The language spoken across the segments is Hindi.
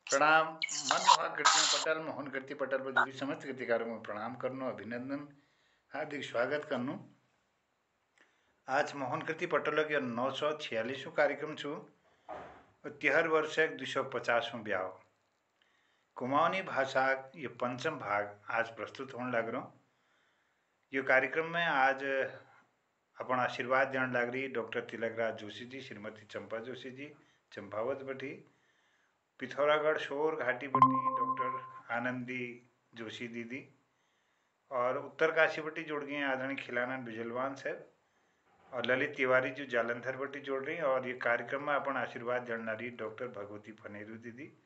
प्रणाम। मनमोहक कृति पटल मोहन कृति पटल पर जुड़ी समस्त कृतिकारों में प्रणाम करनो, अभिनंदन, हार्दिक स्वागत करनो। आज मोहन कृति पटल के 946 कार्यक्रम छु। तिहर वर्ष 250 ब्याह कुमाऊनी भाषा ये पंचम भाग आज प्रस्तुत होने लग रहा। ये कार्यक्रम में आज अपन आशीर्वाद देने लग रही डॉक्टर तिलकराज जोशी जी, श्रीमती चंपा जोशी जी चंपावत बटी, पिथौरागढ़ शोर घाटी बटी डॉक्टर आनंदी जोशी दीदी, और उत्तर काशी बटी जुड़ गए आदरणीय खिलानंद बिजलवान साहब, और ललित तिवारी जी जालंधर बटी जोड़ रही। और ये कार्यक्रम में अपन आशीर्वाद देने रही डॉक्टर भगवती फनेरू दीदी।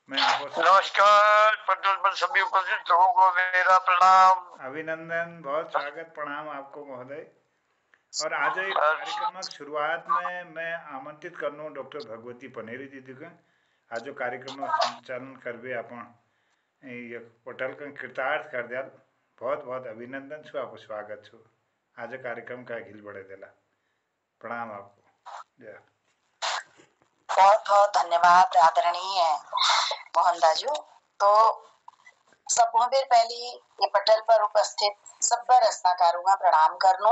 मैं आपको नमस्कार पटल पर सभी उपस्थित लोगों को मेरा प्रणाम, अभिनंदन, बहुत स्वागत, प्रणाम आपको महोदय। और आज एक कार्यक्रम की शुरुआत में मैं आमंत्रित करना डॉक्टर भगवती पनेरी दीदी को। आज जो कार्यक्रम संचालन करवे अपन ये पटल का कृतार्थ कर दिया। बहुत बहुत अभिनंदन छु, आपको स्वागत छु। आज कार्यक्रम का अखिल बढ़े देला, प्रणाम आपको। जय। बहुत बहुत धन्यवाद आदरणीय मोहन दाजू। तो सब बेर पहली ये पटल पर उपस्थित सब रचनाकारों का प्रणाम करनो।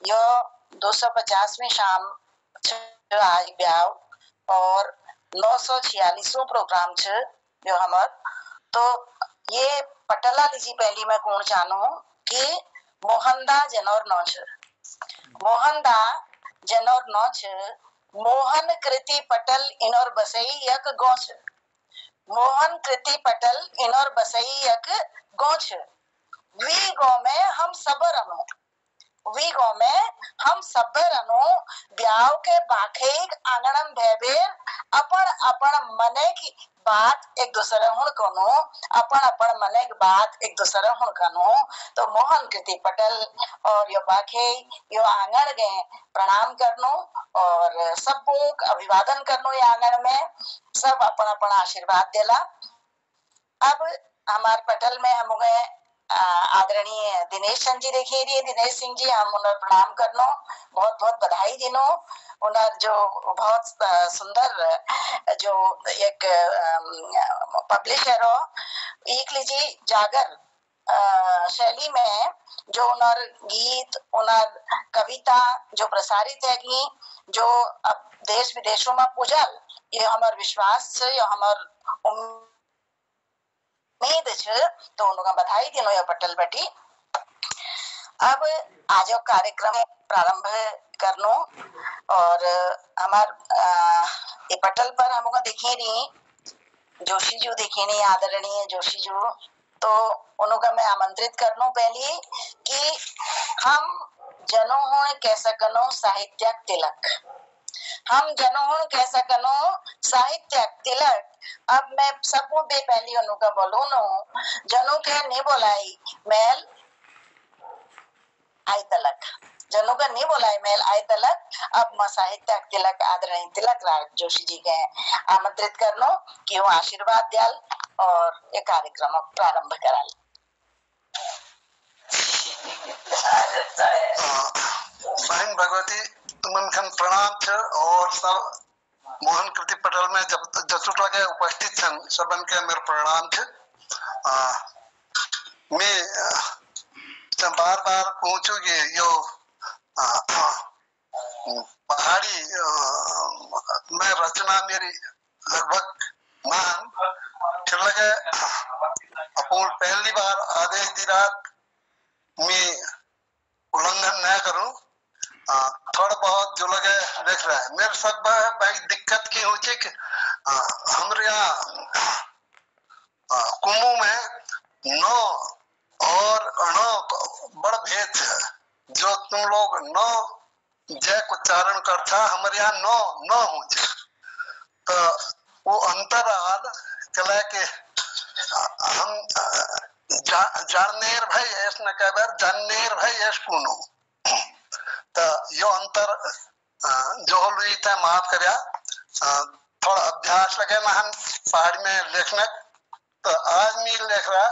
यो 250वें शाम आज ब्याह और 946वां प्रोग्राम छ जो हमर। तो ये पटला लीजी पहली मैं कौन जानो कि मोहनदा जनौर नौ छ। मोहनदा जनौर नौ छ। मोहन कृति पटल इनोर बसई यक गौछ। मोहन कृति पटल इनोर बसई यक गौछ। वी गौ में हम सबर अनु, वी गौ में हम सबर अनु ब्याव के बाखेक आंगणम भेबेर अपन अपन मने की बात एक दूसरे हुण कनो, अपन अपन मने की बात एक दूसरे हुण कनो। तो मोहन कृति पटल और यो बाखे यो आंगण गए प्रणाम करनो और सबको अभिवादन करनो। ये आंगण में सब अपन अपन आशीर्वाद देला। अब हमारे पटल में हम गए आदरणीय दिनेश सिंह जी देखिए रही। दिनेश सिंह जी हम उन्हें प्रणाम करनो, बहुत बहुत बधाई देनो। उन्हें जो बहुत सुंदर जो एक पब्लिशर हो एक लीजिए जागर शैली में जो उनर गीत उनर कविता जो प्रसारित है कि जो अब देश विदेशों में पूजल, ये हमार विश्वास है, ये हमार उम्मीद है। तो उनका बधाई देनो ये पटल बटी। अब आज कार्यक्रम प्रारंभ करनो और हमार ये पटल पर हम देखिए रही जोशी जी देखिए नहीं आदरणीय जोशी जी। तो उनका मैं आमंत्रित करनो पहली कि हम जनों हो कह सकनो साहित्यक तिलक, हम जनों हो कह सकनो साहित्यक तिलक। अब मैं सबको बे पहली उनका बोलू नो जनों के नहीं बोलाई मैल आई तलक, जनों का नहीं बोला मेल आय तलक। अब मैं साहित्य तिलक आदरणीय तिलक राज जोशी जी के आमंत्रित करनो कि वो आशीर्वाद दियाल और ये कार्यक्रम प्रारंभ कराल। बहन भगवती तुमन खन प्रणाम छ और सब मोहन कृति पटल में जब जसुट लगे उपस्थित छन सबन के मेरा प्रणाम छ। मैं बार बार पूछू कि यो पहाड़ी में रचना मेरी लगभग मान फिर लगे अपन पहली बार आदेश दी रात मैं उल्लंघन न करूं। थोड़ा बहुत जो लगे देख रहा है मेरे सब भाई दिक्कत की होची कि हमारे यहाँ कुमू में नो और अणो बड़ भेद है। जो तुम लोग नो जय को उच्चारण करता हमारे यहाँ नो नो हो जाए तो वो अंतर आल चला के हम जाननेर भाई ऐस न कहबर जाननेर भाई ऐस कुनो। तो यो अंतर जो हुई था माफ करया। थोड़ा अभ्यास लगे मैं हम पहाड़ी में लिखने। तो आज मैं लिख रहा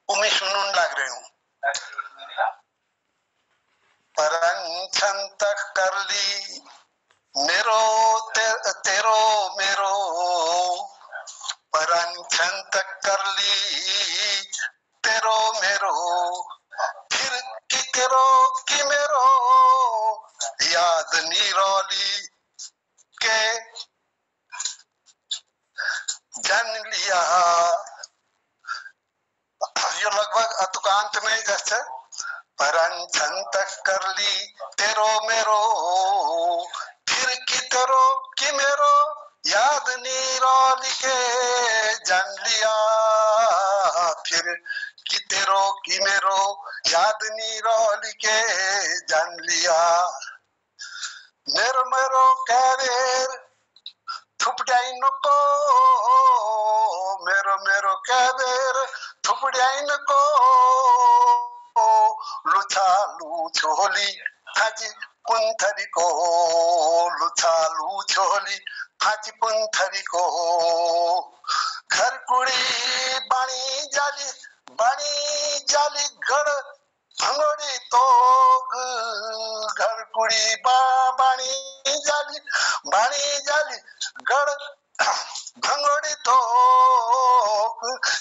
उम्मीद सुनने लग रही हूँ। परंछन तक कर ली मेरो तेरो मेरो निरौली के जन लिया। यो लगभग अतुकांत में जैसे परंछन तक कर ली तेरो मेरो, फिर की तेरो की मेरो याद निरौली के जन लिया। फिर की तेरो की मेरो याद निरौली के जन लिया। मेरो मेरो कैवेर थुपड़ाइन को, मेरो मेरो कैवेर थुपड़ाइन को लुछालू छोली फाची पुंथरी को, लुछालू छोली फाची पुंथरी को। घर कुड़ी बाणी जाली गढ़ भंगोड़ी तोक, घर कुड़ी बाणी जाली गढ़ भंगोड़ी तोक।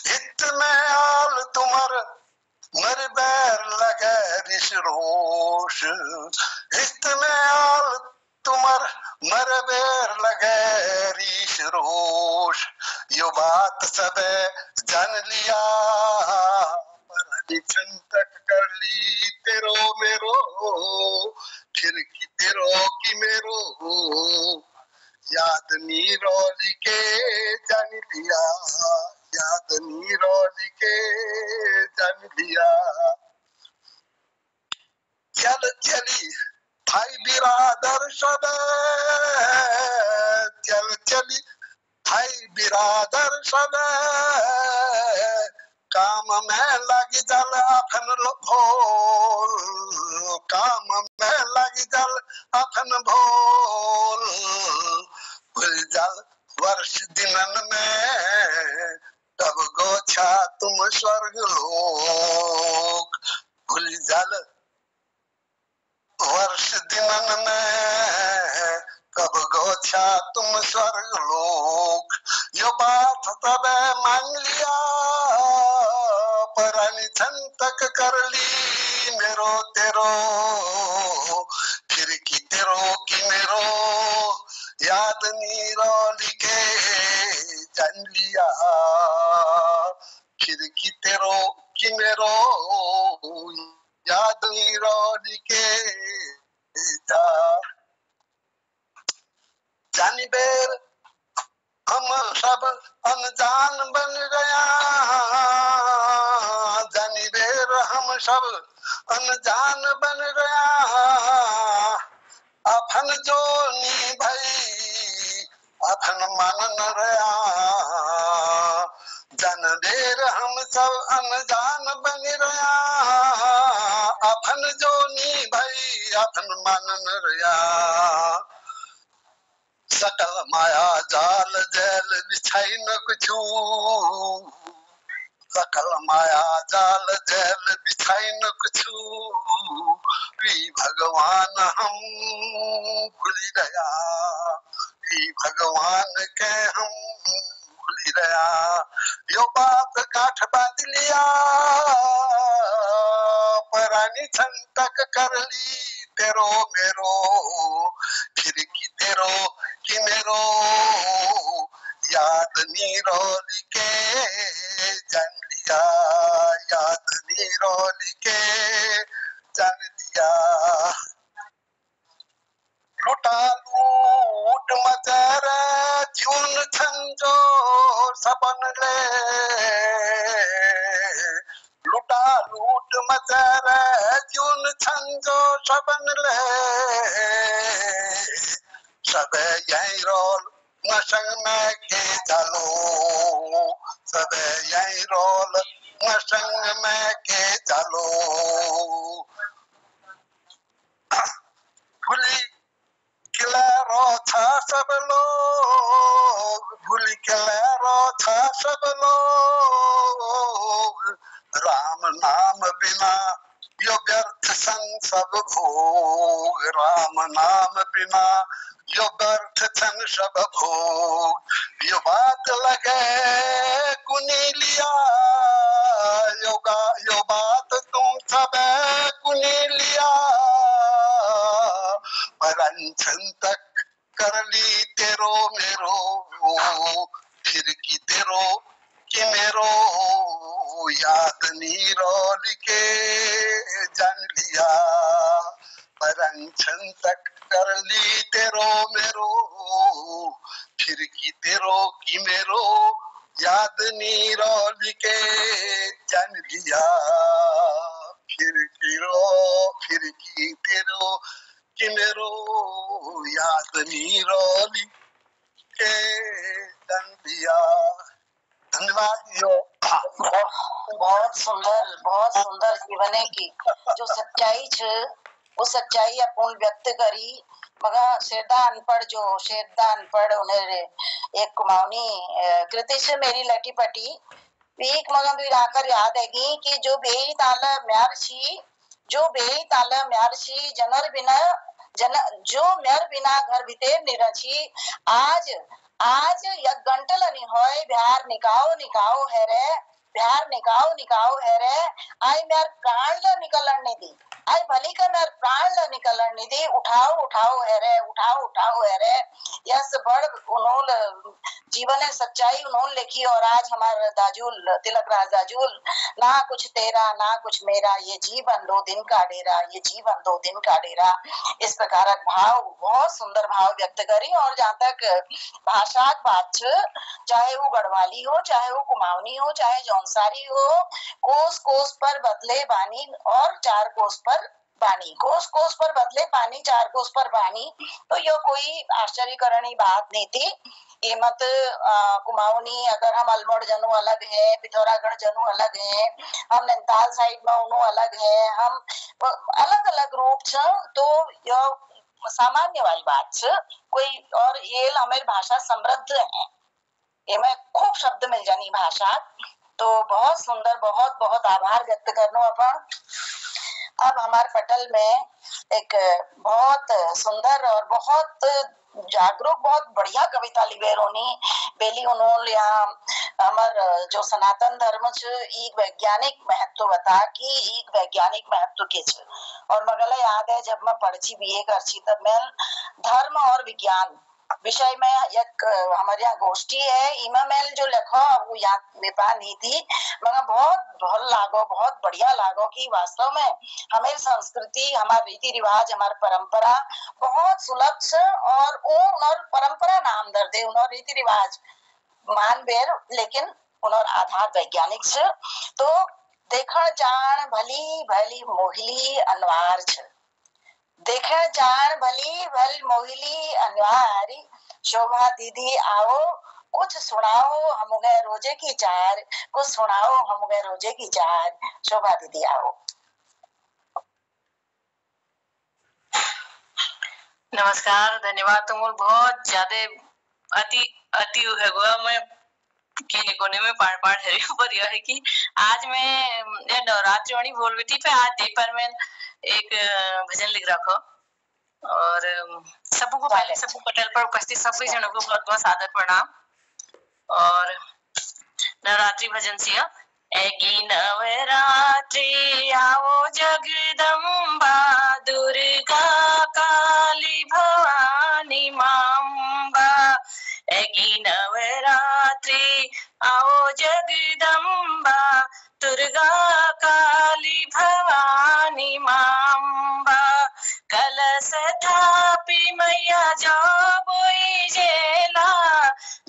हित में आल तुमर मर बैर लगे ऋष रोष, हित में आल तुमर मर बैर लगे ऋष रोष। यो बात सबे जान लिया परछन तक कर ली तेरो मेरो, फिर की तेरो की मेरो याद निरौली के जान लिया, याद निरौली के जान लिया। चल चली भाई बिरादर सब, चल चली भाई बिरादर सब काम में लगी जल अखन भोल, काम में लगी जल अखन भोल। भूल जल वर्ष दिनन में तब गोछा तुम स्वर्ग लोक, भूल जल वर्ष दिनन में कब गोछा तुम स्वर्ग लोक। यो बात तब मान लिया परछन तक कर ली मेरो तेरो, फिर की तेरो की मेरो याद निरौली के जान लिया। फिर की तेरो की मेरो याद निरौली के जानी बेर हम सब अनजान बन गया, जानी बेर हम सब अनजान बन गया। अपन जो नी भई अपन मन न रहा, जन बेर हम सब अनजान बन गया। अपन जो नी भई अपन मन न रहा, सकल माया जाल जेल बिछाई न कुछू, सकल माया जाल जेल बिछाई न कुछू। वी भगवान हम भूली गया, वी भगवान के हम भूली गया। यो बात काठ बांध लिया परानी छन तक कर ली तेरो मेरो, फिर की तेरो की मेरो याद निरौली के जान लिया, याद निरौली के जान लिया। लुटा लूट मचर जून छंजो सबन ले, लुटा लूट मचर जून छंजो सबन ले। सब यही रोल नशंग में के चलो, सब यही रोल नशंग में के चलो। भूली किलेरो था सब लोग, भूली किलेरो था सब लोग। राम नाम बिना यो व्यर्थ सन सब भोग, राम नाम बिना यो व्यर्थ सन सब भोग। यो बात लगे कुनी लिया, यो बात तुम सब कुनी लिया। परन परंछन तक कर ली तेरो मेरो, फिर की तेरो कि मेरो, याद नीरोल के जान लिया। परंछन तक कर ली तेरो मेरो, फिर की तेरो कि मेरो, याद नीरोल के जान लिया। फिर की तेरो कि मेरो, याद नीरोल के जान लिया। धन्यवाद। यो बहुत सुंदर जीवने की जो सच्चाई छ वो सच्चाई अपन व्यक्त करी। मगा शेरदा अनपढ़ उन्हें एक कुमाऊनी कृति से मेरी लटी पटी एक मगन भी आकर याद है कि जो बेई ताला म्यार छी जनर बिना जो म्यार बिना घर भीतर निरछी आज यक गंटल नि होय बिहार निकाओ है रे, बिहार निकाओ है रे। आई म्यार प्राण ल निकलन नहीं दी, आई भली का म्यार प्राण ल निकलन नहीं दी। उठाओ है रे। यस बड़ उन्होंने जीवन सच्चाई उन्होंने लिखी। और आज हमारे दाजूल तिलक राज दाजूल, ना कुछ तेरा ना कुछ मेरा, ये जीवन 2 दिन का डेरा, ये जीवन 2 दिन का डेरा। इस प्रकार भाव बहुत सुंदर भाव व्यक्त करी। और जहाँ तक भाषा बात छ, चाहे वो गढ़वाली हो, चाहे वो कुमाऊनी हो, चाहे जौनसारी हो, कोस कोस पर बदले बानी और 4 कोस पर पानी, कोस कोस पर बदले पानी 4 कोस पर पानी। तो यह कोई आश्चर्य करनी बात नहीं थी। ये मत कुमाऊनी अगर हम अल्मोड़ जनू अलग है, पिथौरागढ़ जनू अलग है, हम नैनीताल साइड में उन्हों अलग है, हम अलग अलग रूप छ। तो यह सामान्य वाली बात छ। कोई और ये हमारी भाषा समृद्ध है, ये में खूब शब्द मिल जानी भाषा। तो बहुत सुंदर, बहुत बहुत आभार व्यक्त करनो अपन। अब हमारे पटल में एक बहुत सुंदर और बहुत जागरूक, बहुत बढ़िया कविता लिबेरोनी बेली उन्होंने यहाँ हमार जो सनातन धर्म छ एक वैज्ञानिक महत्व बता कि एक वैज्ञानिक महत्व के छ। और मगला याद है जब मैं पढ़ी बीए करची तब मैं धर्म और विज्ञान विषय में एक हमारे यहाँ गोष्ठी है, इमा मैल जो लिखो वो याद मेरे पास नहीं थी, मगर बहुत बढ़िया लागो कि वास्तव में हमारी संस्कृति, हमारे रीति रिवाज, हमारी परंपरा बहुत सुलभ छ। और परंपरा नाम दर दे उन रीति रिवाज मान बेर, लेकिन उन आधार वैज्ञानिक छ। तो देखण जान भली भली मोहिली अनवार छ, देखण जान भली भल मोहिली अनवारी, शोभा दीदी आओ कुछ सुनाओ हमुगे रोजे की चार, कुछ सुनाओ हमुगे रोजे की चार, शोभा दीदी आओ। नमस्कार, धन्यवाद। तुम बहुत ज्यादा अति है मैं कहने कोने में पाड़ है पर यह है कि आज मैं नवरात्रि वाणी बोल रही थी पे आज दे पर मैं एक भजन लिख रखा। और सबको पहले सबको पटल पर उपस्थित सभी जनों को बहुत बहुत सादर प्रणाम। और नवरात्रि भजन सिया एगी नवरात्रि आओ जगदम्बा, दुर्गा काली भवानी मांबा। एगी नवरात्रि आओ जगदम्बा, दुर्गा काली भवानी मांबा। कलश थापी मैया जाओ बोई जेला,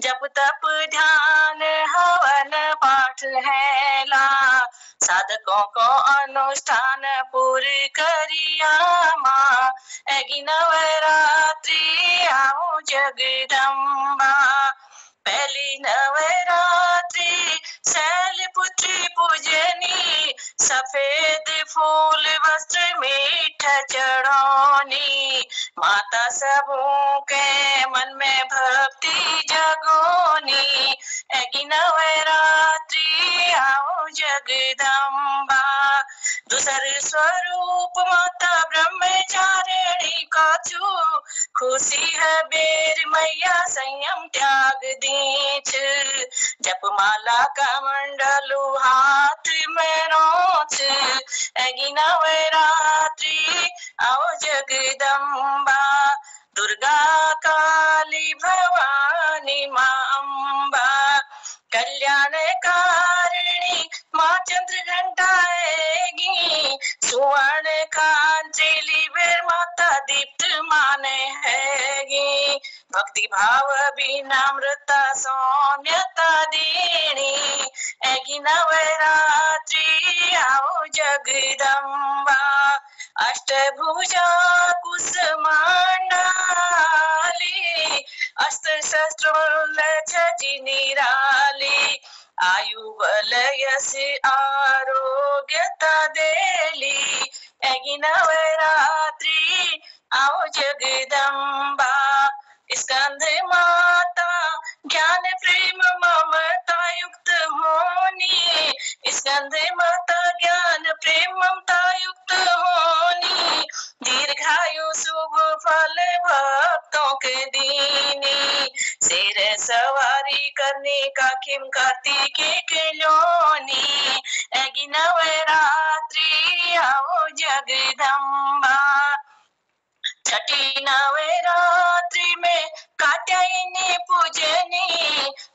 जप तप ध्यान हवन पाठ हैला। साधकों को अनुष्ठान पूरी करिया माँ, एगी नवरात्रि आओ जगदम्बा। पहली नवरात्रि शैलपुत्री पूजनी, सफेद फूल वस्त्र मीठ चढ़ौनी। माता सबों के मन में भक्ति जगोनी, एगी नवरात्रि आओ जगदम्बा। दूसर स्वरूप माता ब्रह्मचारिणी का छू, खुशी है बेर मैया संयम त्याग दीच। जप माला का मंडलू हाथ में नोच, एगी नवरात्रि आओ जगदम्बा। दुर्गा काली भवानी माँ अम्बा कल्याणकारिणी माँ चंद्र घंटाएगी सुवर्ण कांति लिवेर माता दीप्त माने हैगी भक्ति भाव विनम्रता सौम्यता देनी ऐगी नवरात्रि आओ जगदम्बा अष्टभुजा कुसुमांडाली अस्त्र शस्त्रोल्लसि निराली आयु बल यश आरोग्यता देली ऐगी नवरात्रि आओ जगदम्बा स्कंद माता ज्ञान प्रेम ममता युक्त होनी स्कंद माता ज्ञान प्रेम ममता युक्त होनी दीर्घायु शुभ फल भक्तों के दीनी शेर सवारी करने का किम कार्तिके के लोनी ऐगी नवरात्रि आओ जगदम्बा छठी नवरात्रि में कात्यायनी पूजनी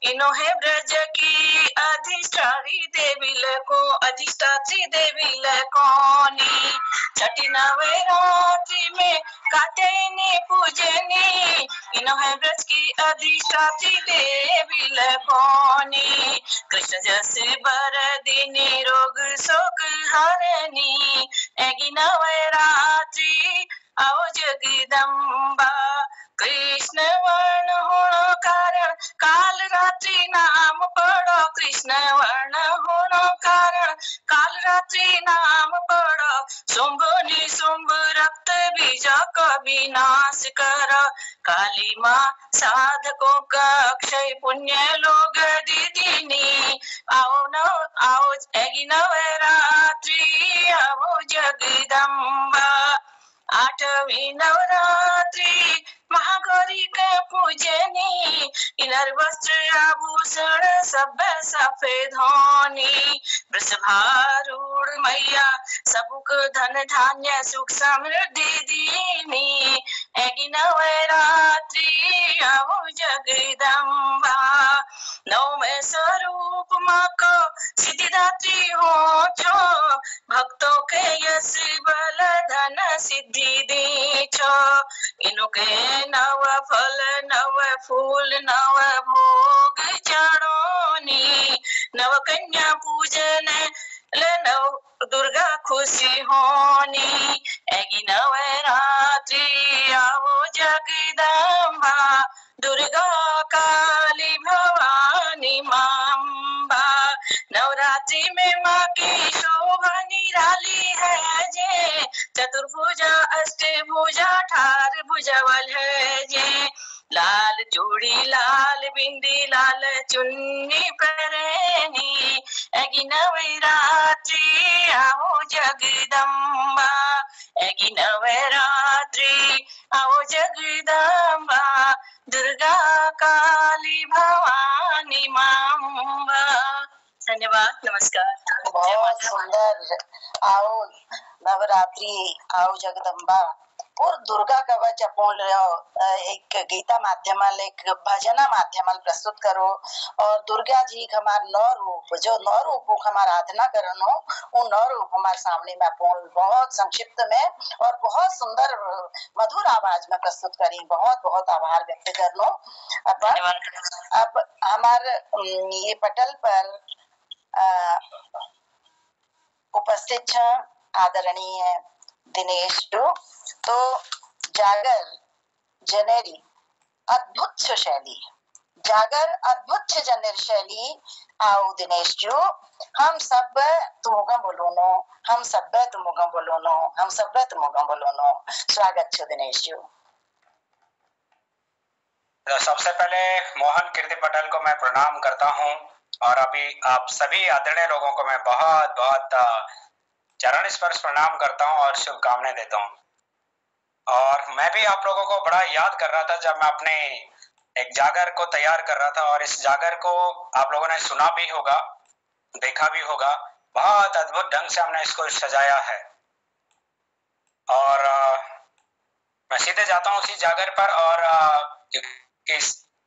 इनो है ब्रज की अधिष्ठात्री देवी लकोनी छठी नवरात्रि में कात्यायनी पूजनी इनो है ब्रज की अधिष्ठात्री देवी लकोनी कृष्ण जस बरदिनी रोग शोक हरनी ऐगी नवरात्रि आओ जगदम्बा कृष्ण वर्ण होनो कारण काल रात्रि नाम पढ़ो कृष्ण वर्ण होनो कारण काल रात्रि नाम पढ़ो शुंभ निशुंभ रक्त बीज का विनाश कर काली माँ साधकों का अक्षय पुण्य लोग दीदिनी आओ ऐगी नवरात्रि आओ जगदम्बा आठवीं नवरात्रि महागौरी के पूजनी इनर वस्त्र आभूषण सब सफेद होनी वृषभारूढ़ मैया सबुक धन धान्य सुख समृद्धि दीनी ऐगी नवरात्रि आओ जगदम्बा नवमे स्वरूप माँ को सिद्धिदात्री हो छो भक्तों के यश बल धन सिद्धि दी छो इनके नव फल नव फूल नव भोग चढ़ोनी नव कन्या पूजन नव दुर्गा खुशी होनी ऐगी नवरात्रि आओ जगदम्बा दुर्गा काली भवानी माम्बा नवरात्रि में माँ की शोभा निराली है जे चतुर्भुजा अष्टभुजा ठार भुजबल है जे लाल चूड़ी लाल बिंदी लाल चुन्नी पहनी ऐगी नवरात्रि आओ जगदम्बा ऐगी नवरात्रि आओ जगदम्बा दुर्गा काली भवानी माम्बा धन्यवाद नमस्कार बहुत सुंदर। आओ नवरात्रि आओ जगदम्बा और दुर्गा कवच आपण एक गीता माध्यमाल एक भजना माध्यमाल प्रस्तुत करो और दुर्गा जी हमार नौ रूप जो नौ रूप हमार आराधना करनो वो नौ रूप हमारे सामने में आपण बहुत संक्षिप्त में और बहुत सुंदर मधुर आवाज में प्रस्तुत करी बहुत बहुत आभार व्यक्त करनो। अब हमार ये पटल पर उपस्थित आदरणीय दिनेश डू तो जागर जनेरी अद्भुत शैली जागर अद्भुत जनेर शैली आओ दिनेश जो हम सब तुमगा बोलोनो हम सब तुमगा बोलोनो हम सब तुमगा बोलोनो स्वागत छो दिनेश जो। सबसे पहले मोहन कीर्ति पटेल को मैं प्रणाम करता हूं और अभी आप सभी आदरणीय लोगों को मैं बहुत बहुत चरण स्पर्श प्रणाम करता हूं और शुभकामनाएं देता हूं। और मैं भी आप लोगों को बड़ा याद कर रहा था जब मैं अपने एक जागर को तैयार कर रहा था और इस जागर को आप लोगों ने सुना भी होगा देखा भी होगा। बहुत अद्भुत ढंग से हमने इसको सजाया है और मैं सीधे जाता हूँ उसी जागर पर, और क्योंकि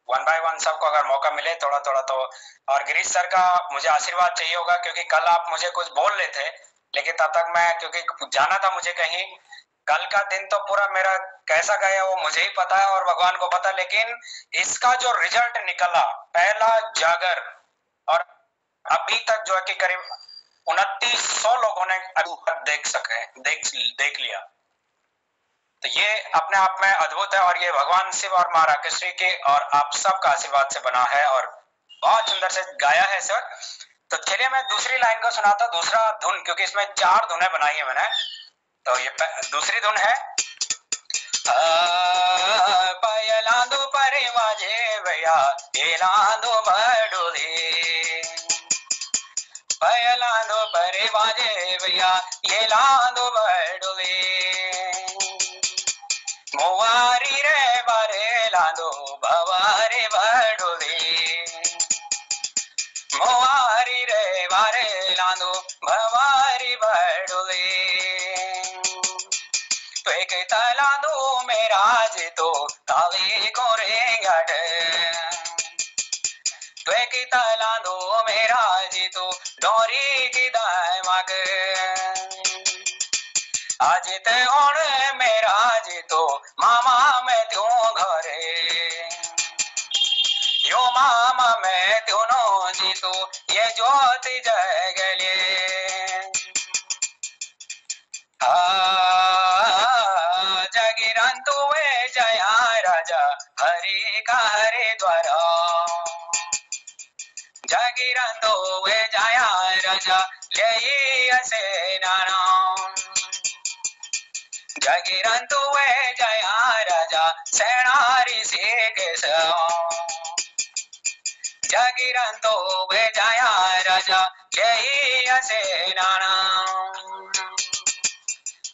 वन बाय वन सबको अगर मौका मिले थोड़ा थोड़ा तो। और गिरीश सर का मुझे आशीर्वाद चाहिए होगा, क्योंकि कल आप मुझे कुछ बोल रहे थे, लेकिन तब तक मैं, क्योंकि जाना था मुझे कहीं, कल का दिन तो पूरा मेरा कैसा गया वो मुझे ही पता है और भगवान को पता। लेकिन इसका जो रिजल्ट निकला, पहला जागर, और अभी तक जो है कि करीब 2900 लोगों ने देख लिया। तो ये अपने आप में अद्भुत है, और ये भगवान शिव और माँ राकेश्वरी के और आप सबका आशीर्वाद से बना है, और बहुत सुंदर से गाया है सर। तो चलिए मैं दूसरी लाइन को सुनाता, दूसरा धुन, क्योंकि इसमें 4 धुनें बनाई है मैंने। तो ये दूसरी धुन है, पयलांदो परिवाजे भैया एलांदो बडोले, पयलांदो परिवाजे भैया एलांदो बडोले, मोवारी रे बारे लांदो भवारे बडोले, मोवारी रे बारे लांदो भवारी बडोले, एक तलांदो मेरा जे तो ताले कोरे गाट, एक तलांदो मेरा जे तो डोरी की दाय माग, आज ते ओण मेरा जे तो मामा मैं त्यों घरे, यो मामा मैं त्यों नो जी तो ये ज्योति जगले, जगिरंतु वे जया राजा हरि का हरे द्वारा, जगिरंतु वे जया राजा ले असे नाना, जगिरंतु वे जया राजा सेनारी से केस, जगिरंतु वे जया राजा ले असे नाना,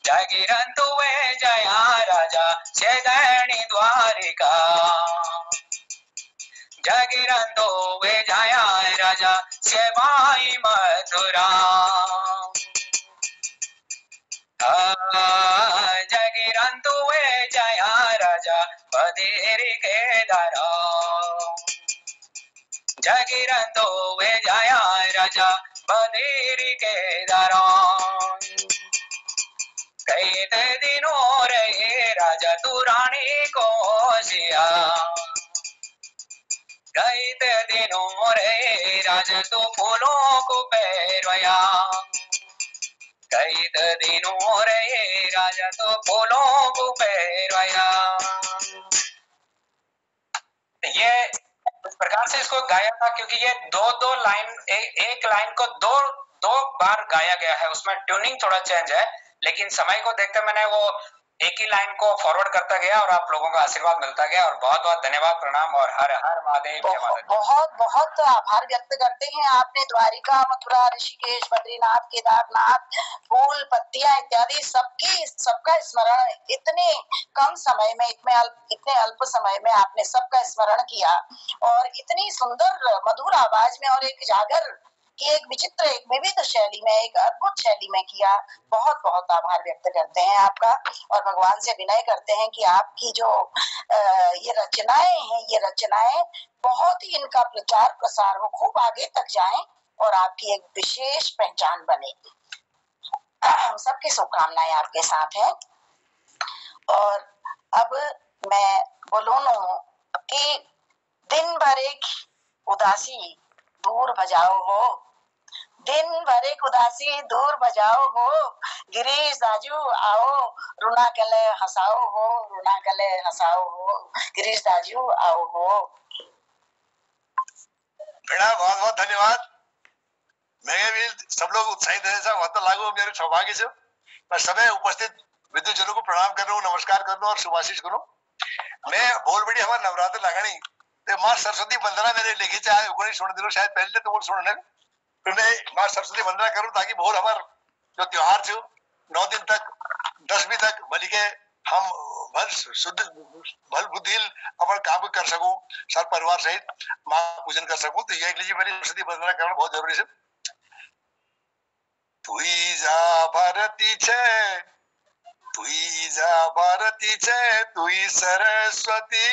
जगिरंतु वे जया राजा शेगणी द्वारिका, जगिरंतु वे जया राजा शेबाई मथुरा, जगिरंतु वे जया राजा बदेरी के दारा, जगिरंतु वे जया राजा बदेरी के दारा, कई दिनों रे राजा तू रानी को सिया, कई दिनों रे राजा तू फूलों को पैरवाया, कई दिनों रे राजा तू फूलों को पैरवाया। ये इस प्रकार से इसको गाया था, क्योंकि ये दो लाइन, एक लाइन को दो बार गाया गया है, उसमें ट्यूनिंग थोड़ा चेंज है, लेकिन समय को देखते मैंने वो एक ही लाइन को फॉरवर्ड करता गया और आप लोगों का आशीर्वाद मिलता गया। और बहुत बहुत धन्यवाद, प्रणाम, और हर हर महादेव। बहुत बहुत आभार व्यक्त करते हैं। आपने द्वारिका, मथुरा, ऋषिकेश, बद्रीनाथ, केदारनाथ, फूल, पत्तियां इत्यादि सबका स्मरण इतने कम समय में, इतने अल्प समय में आपने सबका स्मरण किया, और इतनी सुंदर मधुर आवाज में, और एक जागर की एक विचित्र, एक विविध शैली में, एक अद्भुत शैली में किया। बहुत बहुत आभार व्यक्त करते हैं आपका, और भगवान से विनय करते हैं कि आपकी जो ये रचनाएं हैं, ये रचनाएं बहुत ही, इनका प्रचार प्रसार हो, खूब आगे तक जाएं, और आपकी एक विशेष पहचान बने। हम सबकी शुभकामनाएं आपके साथ हैं। और अब मैं बोलूं कि दिन भर एक उदासी दूर भजाओ हो, दिन भर एक उदासी दूर भजाओ हो, गिरीश दाजू आओ रुना कले हंसाओ हो, रुना कले हंसाओ हो, गिरीश दाजू आओ हो। बेटा बहुत बहुत धन्यवाद। मैं भी सब लोग उत्साहित है, लागू मेरे सौभाग्य से मैं सभी उपस्थित विद्युत जनों को प्रणाम कर रहा हूँ, नमस्कार कर रहा हूँ और शुभाशीष करूँ। मैं बोल बड़ी हमारे नवरात्र लगानी तो माँ सरस्वती वंदना मेरे लिखी चाहे उगड़ी सुन दिलो, शायद पहले तो बोल सुनने तो मैं माँ सरस्वती वंदना करूँ, ताकि बोल हमार जो त्योहार थे 9 दिन तक 10वीं तक भली के हम भल शुद्ध भल बुद्धि अपन काम कर सकूं, सर परिवार सहित माँ पूजन कर सकूं। तो ये लीजिए मेरी सरस्वती वंदना करना बहुत जरूरी है। तुई जा भारती छे तुई जा भारती छे तुई सरस्वती,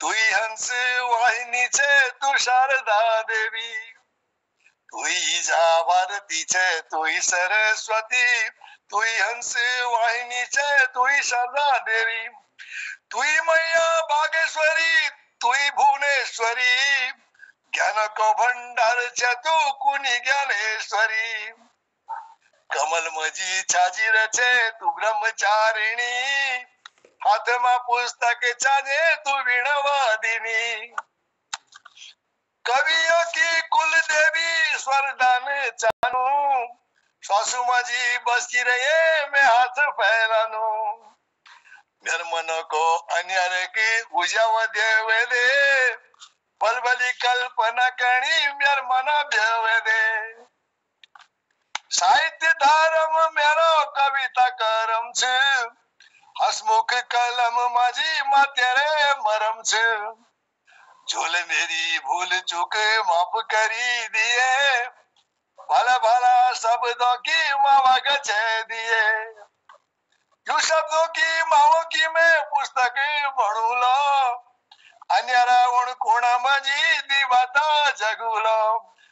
तुई हंस वाहिनी छे तू शारदा देवी। तुई जा भारती छे तुई सरस्वती, तुई हंस वाहिनी छे तुई शारदा देवी। तुई मैया बागेश्वरी तुई भुवनेश्वरी, ज्ञान को भंडार छे तू कुनी ज्ञानेश्वरी। कमल मजी छाजी रचे तू ब्रह्मचारिणी, हाथ में पुस्तक छाजे तू वीणवादिनी। कवियों की कुल देवी स्वरदान चानू, सासू मजी बसी रहे मैं हाथ फैलानू। मेरे मन को अन्यार की उजाव देवे दे, बलबली कल्पना करनी मेरे मना देवे दे। साहित्य धर्म मेरो कविता करम छे, हसमुख कलम माजी मातेरे मरम छे। झोले मेरी भूल चूक माफ करी दिए, भला भला शब्दों की मावा गचे दिए। यू शब्दों की माओ की मैं पुस्तक पढ़ू लो, अन्यारा उन कोणा माजी दीवाता जगूलो,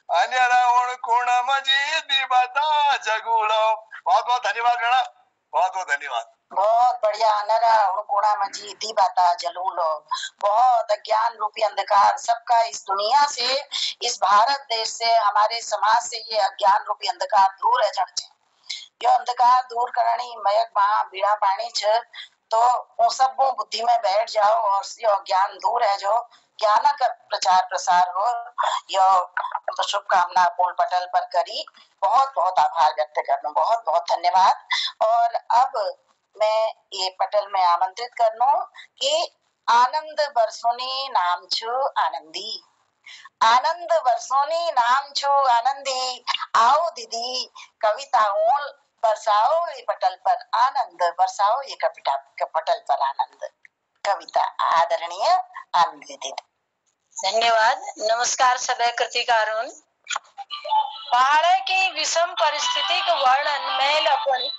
अन्यारा उन कोणा माजी दीवाता जगूलो। बहुत बहुत धन्यवाद बेड़ा, बहुत बहुत धन्यवाद। बहुत बढ़िया। अनरा कोणा मजी दी बाता जलूलो। बहुत अज्ञान रूपी अंधकार सबका इस दुनिया से, इस भारत देश से, हमारे समाज से ये अज्ञान रूपी अंधकार दूर है जण। यो अंधकार दूर करनी मयक मां बीड़ा पानी छ, तो वो सब बुद्धि में बैठ जाओ और यो ज्ञान दूर है जो ज्ञान का प्रचार प्रसार हो। यो शुभकामना पोल पटल पर करी। बहुत बहुत आभार व्यक्त करना, बहुत बहुत धन्यवाद। और अब मैं ये पटल में आमंत्रित करनो कि आनंद बरसोनी नाम छु आनंदी, आनंद वर्षोनी नाम छु आनंदी। आओ दीदी कविताओं बरसाओ ये पटल पर आनंद, बरसाओ ये कविता पटल पर आनंद। कविता आदरणीय आनंद दीदी। धन्यवाद। नमस्कार सभी कृतिकारों। पहाड़ की विषम परिस्थिति का वर्णन मैं अपन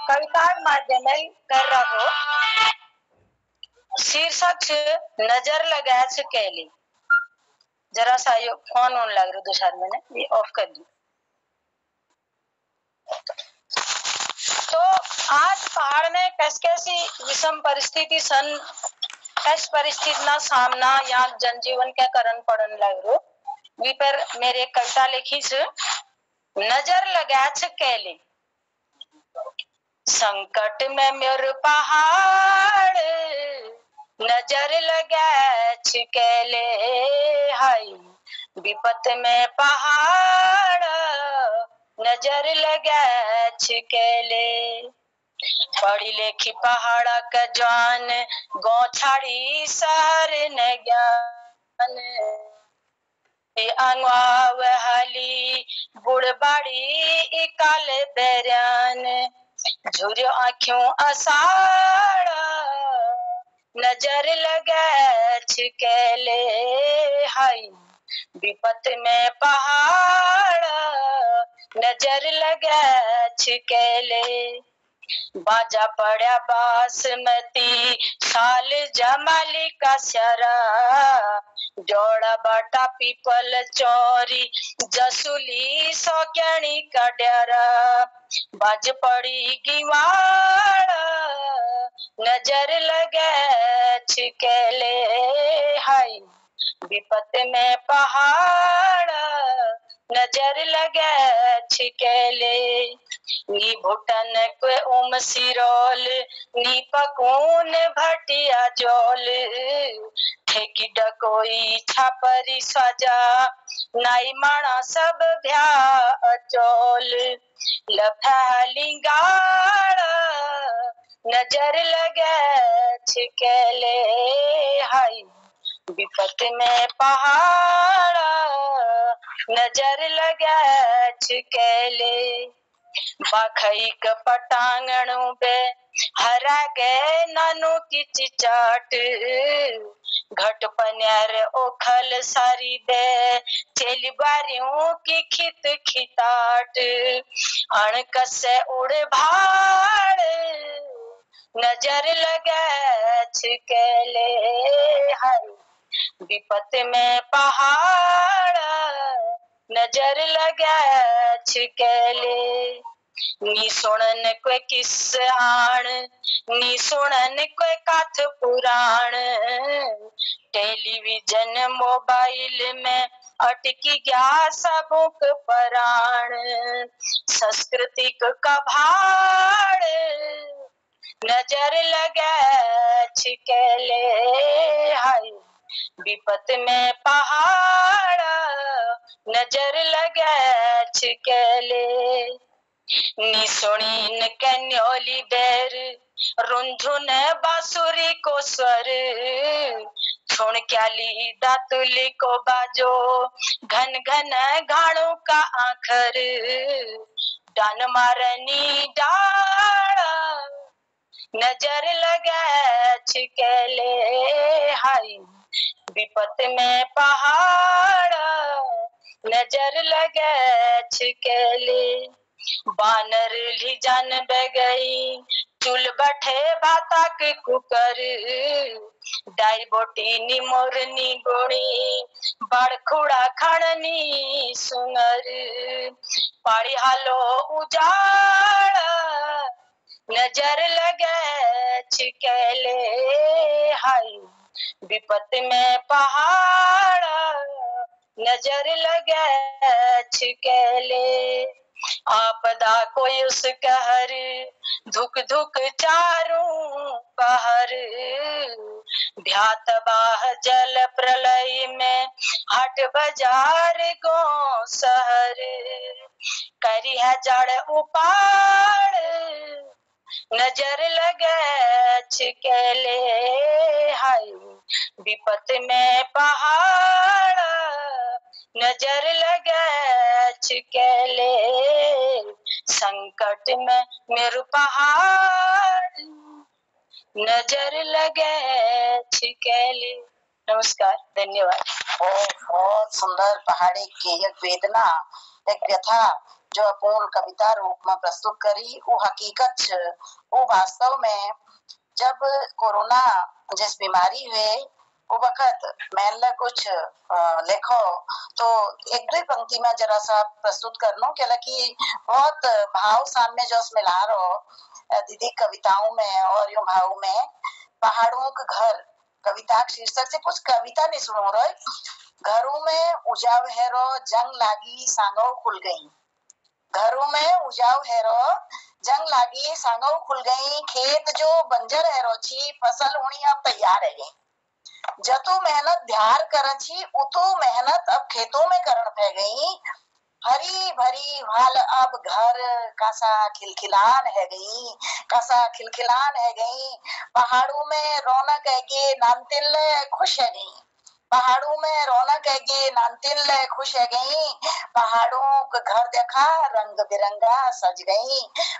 कविता के माध्यम कर रहो। शीर्षक नजर लगा कैली। जरा सा यो फोन ऑन लग रहा दूसरा मैंने ये ऑफ कर दी। तो आज पहाड़ में कैसी विषम परिस्थिति सन, कैस परिस्थिति ना सामना या जनजीवन के कारण पड़न लग रो। वी पर मेरे कविता लिखी से नजर लगा कैली। संकट में मेरे पहाड़ नजर लगा कैले, हाय विपत में पहाड़ नजर लगा कैले। पढ़ी लेखी पहाड़ा का जान गौ छाड़ी सार न ज्ञान। अंगवावहाली बुढ़बाड़ी इकाल बेरान, झुरियो आँखों असाड़ नजर लगा छिकेले, हाय विपत में पहाड़ नजर लगा छिकेले। बाजा पड़ा बासमती साल जमाली का सरा, जोड़ा बाटा पीपल चोरी जसुली सौक्याणी का डरा। बाज पड़ी गिवाड़ नजर लगा छिकेले, हाय विपत में पहाड़ नजर लगा छिकेले। नी भूटन के उम सिरोल नी पकून भटिया जोल, ठेकी डकोई छापरी सजा नाई माणा सब भ्या अचोल। लफालिंगाड़ नजर लगा छिकेले, हाय विपत में पहाड़ नजर लगा छिकेले। बाखई क पटांगणों पे हरा गए नानू की चिचाट, घट पन्यार ओखल सारी दे चेली बारियों की खित खिताट अण कसे उड़ भाड़ नजर लगे छिकेले हर विपत में पहाड़ नजर लगे छिकेले नी सुनन कोई किस आण नी सुनन कोई कथ पुराण टेलीविजन मोबाइल में अटकी गया सबक पराण सांस्कृतिक का भाड़ नजर लगे छिकेले हाय विपत में पहाड़ नजर लगे छिकेले नी सुनी न कन्योली बेर रुंझुन बांसुरी को स्वर सुन क्याली दातुली को बाजो घन घन घाणों का आखर डान मारनी डाल नजर लगे छिकेले हाय विपत में पहाड़ नजर लगे छिकेले बानर ली जान बह गई चुल बैठे भातक कुकर डाई बोटी नी मोरनी गोणी बड़खुड़ा खड़नी सुंगर पाड़ी हालो उजाड़ नजर लगे छिकेले हाय विपत में पहाड़ नजर लगे छिकेले आपदा कोई उस कहर धुक धुक चारों पहर भ्यात बाह जल प्रलय में हट बाजार गो शहर करी है जड़ उपाड़ नजर लगे छिकेले हाय विपत में पहाड़ नजर लगे छिकेले संकट में मेरू पहाड़ नजर लगे छिकेले। नमस्कार, धन्यवाद। बहुत सुंदर पहाड़ी की एक वेदना, एक व्यथा जो अपूर्ण कविता रूप में प्रस्तुत करी। वो हकीकत छ, वो वास्तव में जब कोरोना जिस बीमारी हुए वो वक्त मैंने कुछ लिखो तो एक दो पंक्ति में जरा सा प्रस्तुत करनो के लगी बहुत भाव सामने जो उसमें ला रहो दीदी कविताओं में और यूं भाव में पहाड़ों का घर कविता शीर्षक से कुछ कविता नहीं सुनो रहे। घरों में उजाव हेरो जंग लागी सांगो खुल गई, घरों में उजाव हेरो जंग लागी सांगो खुल गई, खेत जो बंजर हेरो छी फसल होनी अब तैयार है गई, जतो मेहनत ध्यार कर छी उतो मेहनत अब खेतों में करण पै गई, हरी भरी वाल अब घर कासा खिलखिलान है गई, कासा खिलखिलान है गई, पहाड़ों में रौनक है गे नानतिल खुश है गई, पहाड़ों में रौनक है गे नानतिल खुश है गई, पहाड़ों का घर देखा रंग बिरंगा सज गई,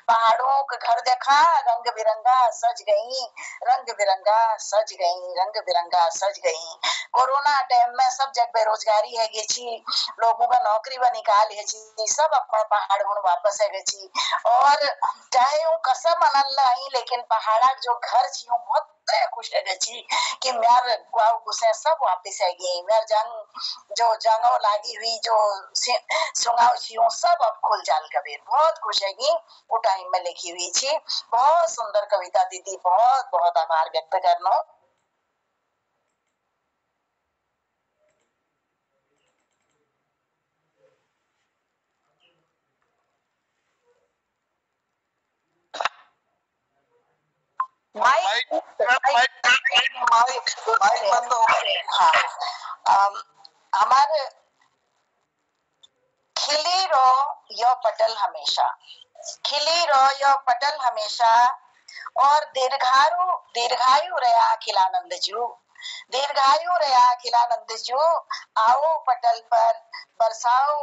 पहाड़ों का घर देखा रंग बिरंगा सज गई, रंग बिरंगा सज गई, रंग बिरंगा सज गई। कोरोना टाइम में सब जगह बेरोजगारी है गे छी, लोगों का नौकरी व निकाल है छी, सब अपना पहाड़ हुन वापस है गे छी, और चाहे वो कसम अनल आई लेकिन पहाड़ा जो घर छी वो बहुत खुश है गे छी कि म्यार गाँव गुसे सब वापस है गे, म्यार जंग जो जंगो लागी हुई जो सुंगाव छी वो सब अब खुल जाल कबीर, बहुत खुश है गे। वो टाइम में लिखी हुई छी, बहुत सुंदर कविता दीदी, बहुत बहुत आभार व्यक्त करना। हमारे खिली रो यो पटल हमेशा, खिली रो यो पटल हमेशा, और दीर्घायु रहा अखिलानंद जू, दीर्घायु रहा अखिलानंद जो, आओ पटल पर बरसाओ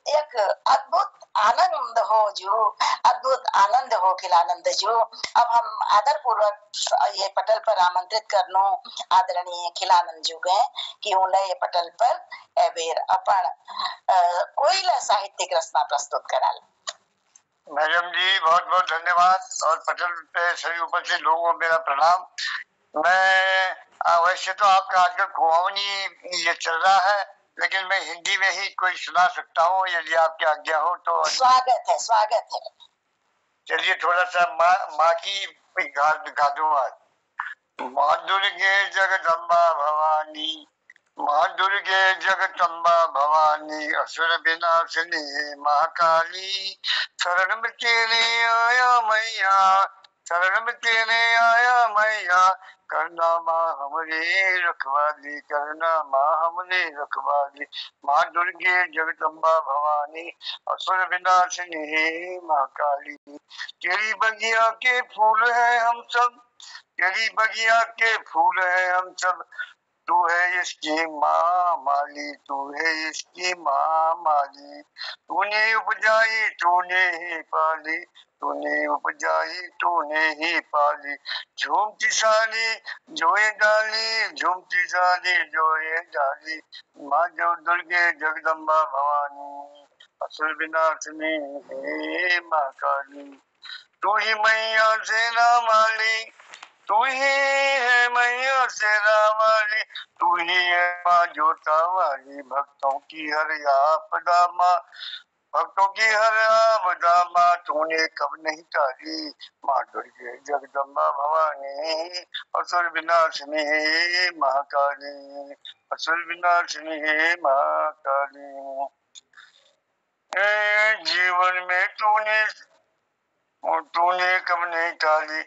एक अद्भुत आनंद हो जो, अद्भुत आनंद हो खिलानंद जो। अब हम आदर पूर्वक ये पटल पर आमंत्रित करनो आदरणीय खिलानंद जो गए कि उन्हें ये पटल पर एबेर अपन कोयला साहित्यिक रचना प्रस्तुत कराल। मैडम जी बहुत बहुत धन्यवाद और पटल पे सभी उपस्थित लोगों को मेरा प्रणाम। मैं वैसे तो आपका आजकल खुआवनी ये चल रहा है, लेकिन मैं हिंदी में ही कोई सुना सकता हूँ यदि आपकी आज्ञा हो तो। स्वागत है, स्वागत है। चलिए थोड़ा सा माँ की गा दूं आज। माँ दुर्गे जगदम्बा भवानी, माँ दुर्गे जगदम्बा भवानी, असुर विनाशिनी महाकाली, शरण में तेरे आया मैया, शरण में तेरे आया मैया, करना माँ हमारी रखवाली, करना माँ हमारी रखवाली। माँ दुर्गे जगदम्बा भवानी, असुर विनाशिनी महाकाली, तेरी बगिया के फूल है हम सब, तेरी बगिया के फूल है हम सब, तू है इसकी माँ माली, तू है इसकी माँ माली, तूने उपजाई तूने ही पाली, तूने उपजाई तूने ही पाली, झूमती साली जोए डाली, झूमती साली जोए डाली, माँ जो दुर्गे जगदम्बा भवानी, असुर विनाशिनी हे माँ काली, तू ही मैया सेना वाली, तू ही है मैया सेना वाली, तू ही है माँ जोता वाली, भक्तों की हर आपदा माँ, भक्तों की हर आपदा माँ, तूने कब नहीं टाली, माँ दुर्गे जगदम्बा भवानी, असुर विनाशिनी महाकाली, असुर विनाशिनी महाकाली। जीवन में तूने कब नहीं टाली,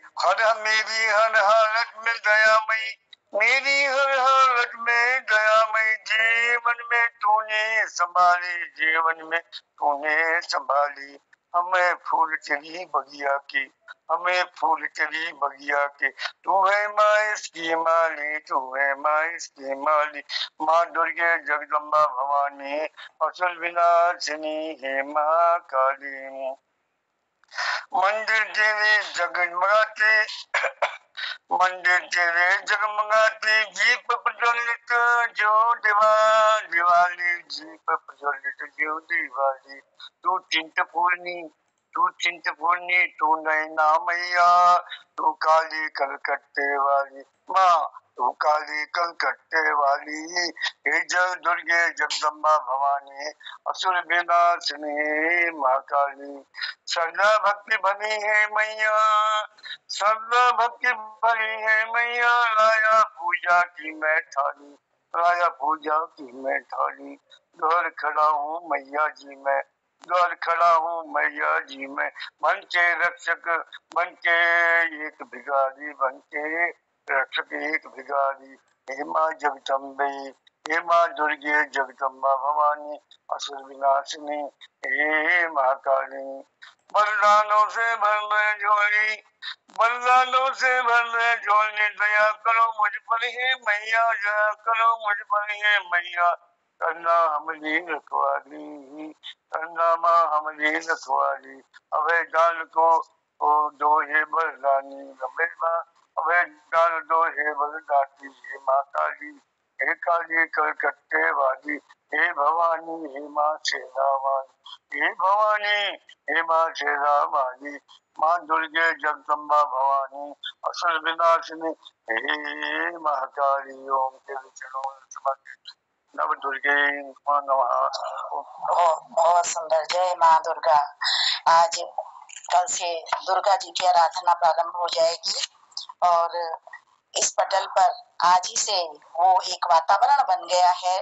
मेरी हर हालत में दयामयी, मेरी हर हालत में दयामयी, जीवन में तूने संभाली, जीवन में तूने संभाली, हमें फूल चली बगिया की, हमें फूल चली बगिया के, तू है माँ इसकी माली, तू है माँ इसकी माली, माँ दुर्गे जगदम्बा भवानी, असुर विनाशिनी हे माँ काली। मंदिर तेरे जगमगाते, मंदिर तेरे जगमगाते, दीप प्रज्वलित जो दिवाली, दीप प्रज्वलित जो दिवाली, तू चिंतपूर्णी, तू चिंतपूर्णी, तू नैना मैया, तू काली कलकत्ते वाली माँ, तू काली कलकत्ते वाली, हे जय दुर्गे जगदम्बा भवानी, असुर विनाशिनी महाकाली, श्रद्धा भक्ति भरी है मैया, श्रद्धा भक्ति भरी है मैया, लाया पूजा की मैं थाली, लाया पूजा की मैं थाली, द्वार खड़ा हूँ मैया जी मैं, द्वार खड़ा हूँ मैया जी मैं, बन के रक्षक, बन के एक भिखारी, बन के रक्षक एक भिखारी, हे माँ जगदम्बे, हे माँ दुर्गे जगदम्बा भवानी, असुर विनाशिनी हे महाकाली, बरदानों से भर मैं झोली, बरदानों से भर मैं झोली, दया करो मुझ पर हे मैया, दया करो मुझ पर हे मैया, करना हमारी रखवाली, करना माँ हमारी रखवाली, अभय दान को दो हे बरदानी, अभय माँ अभय दान दो हे बरदानी, हे माँ काली, हे काली कलकत्ते वाली, हे भवानी, हे माँ शेरा वाली, हे भवानी, हे माँ शेरा वाली, माँ दुर्गे जगदम्बा भवानी, असुर विनाशिनी हे महाकाली, ओम तेरे चरणों में समर्पित नव दुर्गे नमः। बहुत सुंदर, जय माँ दुर्गा। आज कल से दुर्गा जी की आराधना प्रारंभ हो जाएगी और इस पटल पर आज ही से वो एक वातावरण बन गया है,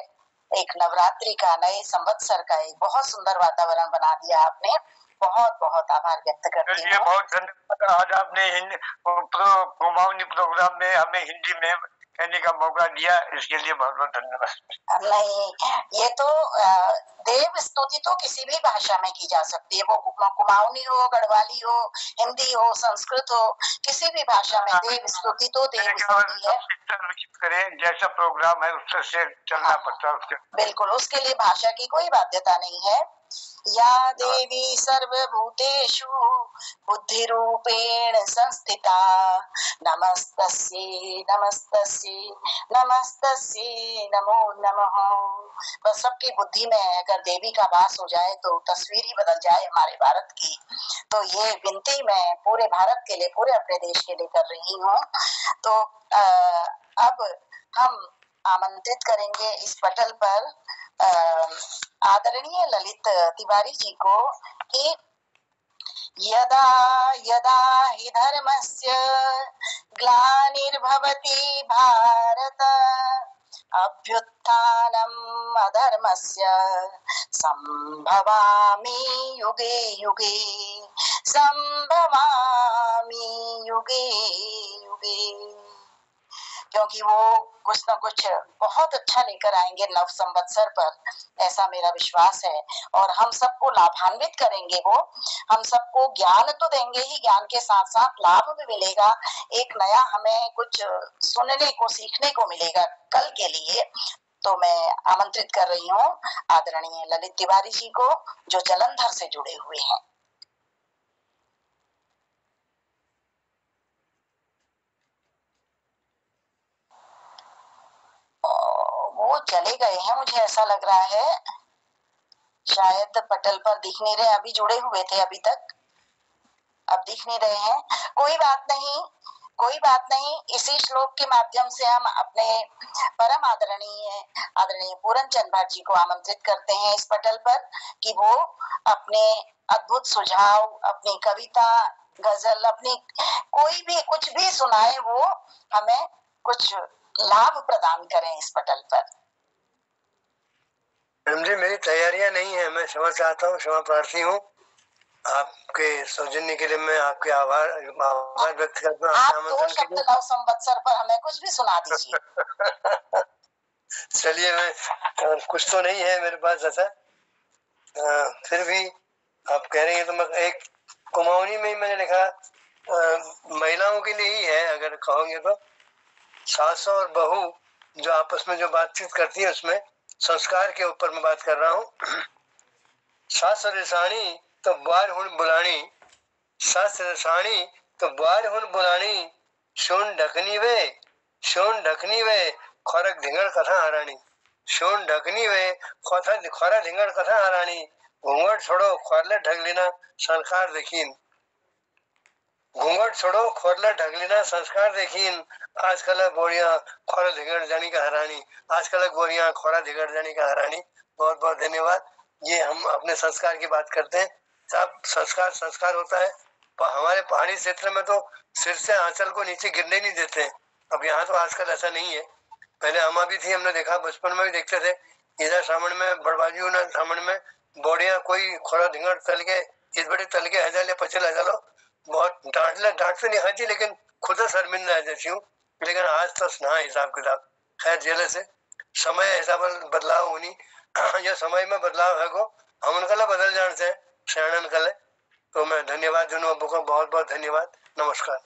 एक नवरात्रि का, नए संवत्सर का एक बहुत सुंदर वातावरण बना दिया आपने। बहुत बहुत आभार व्यक्त करती हूँ। बहुत धन्यवाद। आज आपने कुमाऊनी प्रोग्राम में हमें हिंदी में कहने का मौका दिया, इसके लिए बहुत बहुत धन्यवाद। नहीं, ये तो देव स्तुति तो किसी भी भाषा में की जा सकती है, वो कुमाऊनी हो, गढ़वाली हो, हिंदी हो, संस्कृत हो, किसी भी भाषा में देव स्तुति तो देव स्तुति है। करें जैसा प्रोग्राम है उससे चलना पड़ता है उसके। बिल्कुल, उसके लिए भाषा की कोई बाध्यता नहीं है। या देवी सर्वभूतेषु बुद्धिरूपेण संस्थिता नमस्तस्यै नमस्तस्यै नमस्तस्यै नमो नमः। बस सबकी बुद्धि में अगर देवी का वास हो जाए तो तस्वीर ही बदल जाए हमारे भारत की। तो ये विनती मैं पूरे भारत के लिए, पूरे अपने देश के लिए कर रही हूँ। तो अब हम आमंत्रित करेंगे इस पटल पर आदरणीय ललित तिवारी जी को कि यदा यदा हि धर्मस्य ग्लानिर्भवति भारत अभ्युत्थानम् अधर्मस्य संभवामि युगे युगे संभवामि युगे युगे। क्योंकि वो कुछ न कुछ बहुत अच्छा लेकर आएंगे नव संवत्सर पर, ऐसा मेरा विश्वास है। और हम सबको लाभान्वित करेंगे वो, हम सबको ज्ञान तो देंगे ही, ज्ञान के साथ साथ लाभ भी मिलेगा, एक नया हमें कुछ सुनने को, सीखने को मिलेगा कल के लिए। तो मैं आमंत्रित कर रही हूँ आदरणीय ललित तिवारी जी को, जो जलंधर से जुड़े हुए हैं। वो चले गए हैं, मुझे ऐसा लग रहा है, शायद पटल पर दिख नहीं रहे। अभी जुड़े हुए थे अभी तक, अब दिख नहीं रहे हैं। कोई बात नहीं, कोई बात नहीं। इसी श्लोक के माध्यम से हम अपने परम आदरणीय पूरन चंद भाट जी को आमंत्रित करते हैं इस पटल पर कि वो अपने अद्भुत सुझाव, अपनी कविता, गजल, अपनी कोई भी कुछ भी सुनाए, वो हमें कुछ लाभ प्रदान करें इस पटल पर। मैडम जी, मेरी तैयारियां नहीं है, मैं क्षमा चाहता हूँ, क्षमा प्रार्थी हूँ। आपके सौजन्य के लिए मैं आपके आभार व्यक्त करता हूँ। आप दो शब्द नव संवत्सर पर हमें कुछ भी सुना दीजिए। चलिए, मैं कुछ तो नहीं है मेरे पास ऐसा, फिर भी आप कह रही हैं तो मैं एक कुमाऊनी में ही मैंने लिखा, महिलाओं के लिए ही है अगर कहोगे तो। सास और बहू जो आपस में जो बातचीत करती है उसमें संस्कार के ऊपर मैं बात कर रहा हूँ। सास रिसाणी तो बार हुन बुलानी, सास रिसाणी तो बार हुन बुलानी, शोन ढकनी वे खोरक धिंगड़ कथा हरानी, शोन ढकनी वे खोरा धिंगड़ कथा हरानी, घूंघट छोड़ो खोरले ढक लेना संस्कार देखीन, घूंघट छोड़ो खोरले ढक लेना संस्कार देखीन, आजकल बोरिया खोरा धिगड़ जानी का हरानी, आजकल बोरिया खोरा धिगड़ जानी का हरानी। बहुत बहुत धन्यवाद। ये हम अपने संस्कार की बात करते हैं, सब संस्कार होता है। हमारे पहाड़ी क्षेत्र में तो सिर से आंचल को नीचे गिरने नहीं देते हैं। अब यहाँ तो आजकल ऐसा नहीं है, पहले अम्मा भी थी, हमने देखा, बचपन में भी देखते थे। इधर सामने में बड़बाजी ने सामने में बोड़िया कोई खोरा धिंगड़ तल के इस बड़े तल के हजाले पचल हजालो, बहुत डांट से नहीं खाती, लेकिन खुद शर्मिंदा है जैसी हूँ। लेकिन आज तो ना हिसाब किताब, खैर जेल से समय हिसाब बदलाव होनी, यह समय में बदलाव है को हम उनका बदल जान से शरणन कले। तो मैं धन्यवाद दोनों को, बहुत बहुत धन्यवाद, नमस्कार।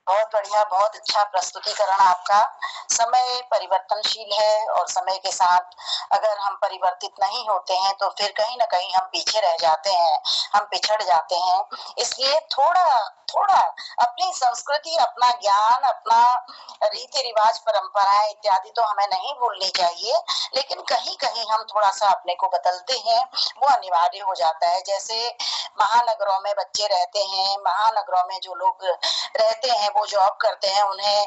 बहुत बढ़िया, बहुत अच्छा प्रस्तुतिकरण आपका। समय परिवर्तनशील है और समय के साथ अगर हम परिवर्तित नहीं होते हैं तो फिर कहीं ना कहीं हम पीछे रह जाते हैं, हम पिछड़ जाते हैं। इसलिए थोड़ा अपनी संस्कृति, अपना ज्ञान, अपना रीति रिवाज, परंपराएं इत्यादि तो हमें नहीं भूलनी चाहिए, लेकिन कहीं कहीं हम थोड़ा सा अपने को बदलते हैं, वो अनिवार्य हो जाता है। जैसे महानगरों में बच्चे रहते हैं, महानगरों में जो लोग रहते हैं, वो जॉब करते हैं, उन्हें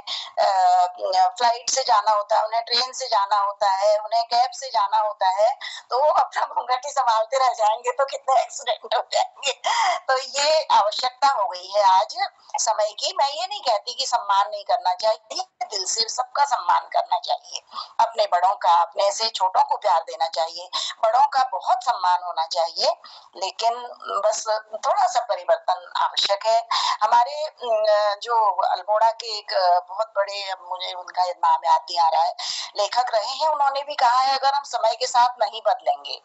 फ्लाइट से जाना होता है, उन्हें ट्रेन से जाना होता है, उन्हें कैब से जाना होता है, तो वो अपना घूंघट ही संभालते रह जाएंगे तो कितने एक्सीडेंट हो जाएंगे। तो ये आवश्यकता हो गई है आज समय की। मैं ये नहीं कहती कि सम्मान नहीं करना चाहिए, दिल से सबका सम्मान करना चाहिए, अपने बड़ों का, अपने से छोटों को प्यार देना चाहिए, बड़ों का बहुत सम्मान होना चाहिए, लेकिन बस थोड़ा सा परिवर्तन आवश्यक है। हमारे जो अल्मोड़ा के एक बहुत बड़े, अब मुझे उनका नाम याद नहीं आ रहा है, लेखक रहे हैं, उन्होंने भी कहा है अगर हम समय के साथ नहीं बदलेंगे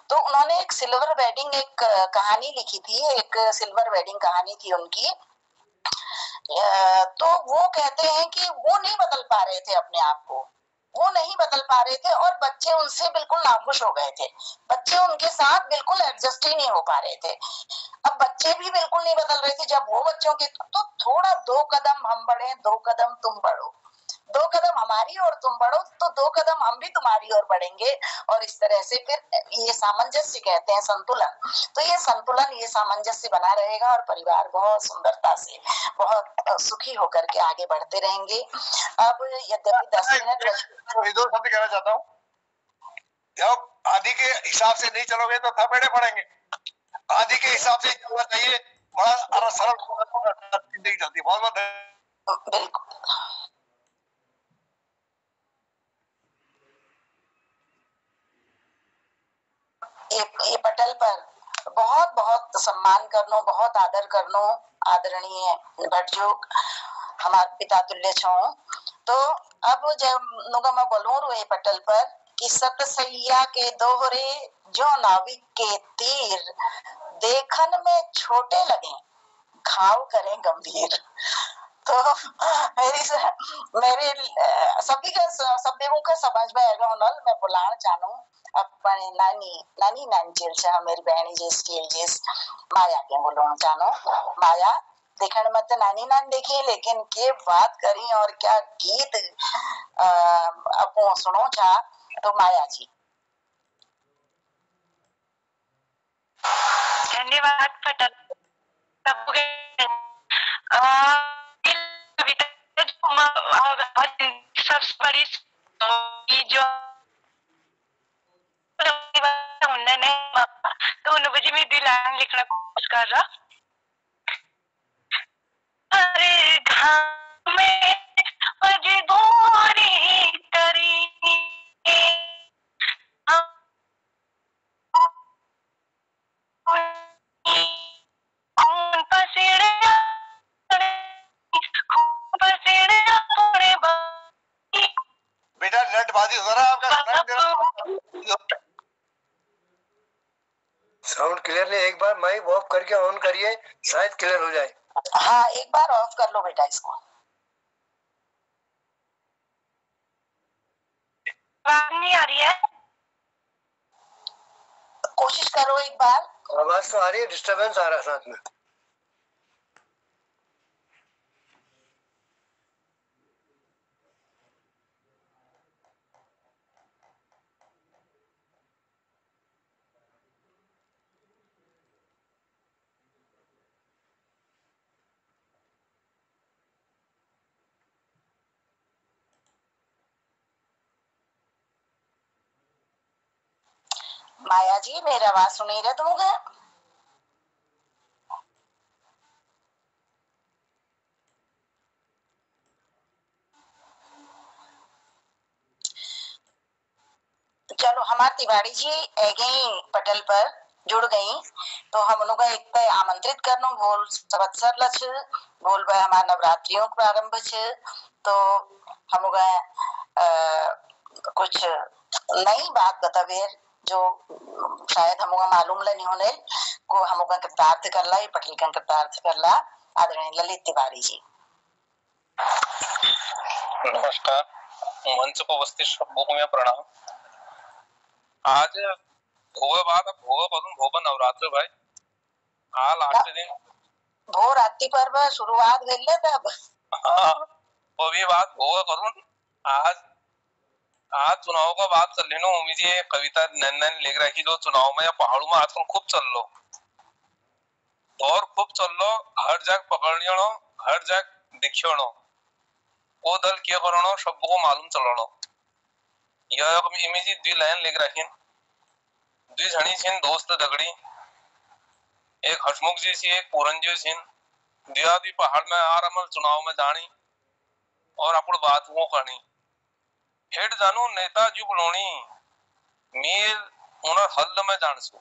तो उन्होंने एक सिल्वर वेडिंग एक कहानी लिखी थी, एक सिल्वर वेडिंग कहानी थी उनकी। तो वो कहते हैं कि वो नहीं बदल पा रहे थे अपने आप को, वो नहीं बदल पा रहे थे और बच्चे उनसे बिल्कुल नाखुश हो गए थे, बच्चे उनके साथ बिल्कुल एडजस्ट ही नहीं हो पा रहे थे। अब बच्चे भी बिल्कुल नहीं बदल रहे थे जब वो बच्चों के, तो थोड़ा 2 कदम हम बढ़े, 2 कदम तुम बढ़ो, 2 कदम हमारी और तुम बढ़ो तो 2 कदम हम भी तुम्हारी ओर बढ़ेंगे, और इस तरह से फिर ये सामंजस्य कहते हैं, संतुलन, तो ये संतुलन, ये सामंजस्य बना रहेगा और परिवार बहुत सुंदरता से, बहुत सुखी होकर के आगे बढ़ते रहेंगे। अब यद्यपि 10 मिनट दो शब्द कहना चाहता हूँ, जब आदि के हिसाब से नहीं चलोगे तो थपेड़े पड़ेंगे, आदि के हिसाब से चलना चाहिए, बड़ा सरल नहीं चलती। बहुत बहुत बिल्कुल। ये पटल पर बहुत बहुत सम्मान करनो, बहुत आदर करनो, आदरणीय भटजोग हमार पिता तुल्य छो। तो अब जब नुगा मैं बोलूं ये पटल पर कि सतसैया के दोहरे जो नाविक के तीर देखन में छोटे लगे, घाव करें गंभीर। तो मेरे सभी का सभी का समझ में आएगा हुनल मैं बुलाना चाहूँ अपने नानी जेल से मेरी बहनी जे स्केल जेस माया के बोलना चाहूँ। माया देखने में तो नानी देखी, लेकिन के बात करी और क्या गीत अपो सुनो चाह, तो माया जी। धन्यवाद पटल। सबसे बड़ी जो उन्होंने तो उन्होंने मुझे भी दिलान लिखना कोशिश कर रहा। अरे घाम में मजबूरी करी बेटा नेटबाजी हो रहा है आपका, साउंड क्लियर नहीं, एक बार माइक ऑफ करके ऑन करिए, शायद क्लियर हो जाए। हाँ एक बार ऑफ कर लो बेटा इसको। आवाज नहीं आ रही है, कोशिश करो एक बार। आवाज तो आ रही है, डिस्टरबेंस आ रहा है साथ में। माया जी मेरी आवाज सुनी रहे तुमको? चलो हमारे तिवारी जी गई पटल पर जुड़ गई, तो हम उनका एक पे आमंत्रित करनो बोल संवत्सर लछ बोल भाई हमारे नवरात्रियों का प्रारंभ छ, तो हम कुछ नई बात बतावे जो शायद हमको मालूम नहीं होने को हमको कृतार्थ करला, ये पटल का कृतार्थ करला आदरणीय ललित तिवारी जी। नमस्कार, मंच को उपस्थित सबको में प्रणाम। आज भोग बात भोग करूं भोग नवरात्र भाई आ लास्ट दिन भोर रात्रि पर्व शुरुआत भेले तब वो भी बात भोग करूं। आज चुनाव का बात कर लेनो, मुझे कविता नैन लिख रखी जो चुनाव में पहाड़ों में आजकल खूब चल लो और खूब चल लो, हर जगह पकड़नो, हर जगह दिखियोनो, वो दल क्या करो सबको मालूम चलो। यह इमेजी द्वि लाइन लिख रखी, द्वि झणी छिन दोस्त दगड़ी, एक हसमुख जी सी एक पूरन जी छिन, दिया दी पहाड़ में आरामल चुनाव में जानी और अपन बात वो करनी हेड जानू नेताजी बुलोनी मील उनर हल्ल में जानसू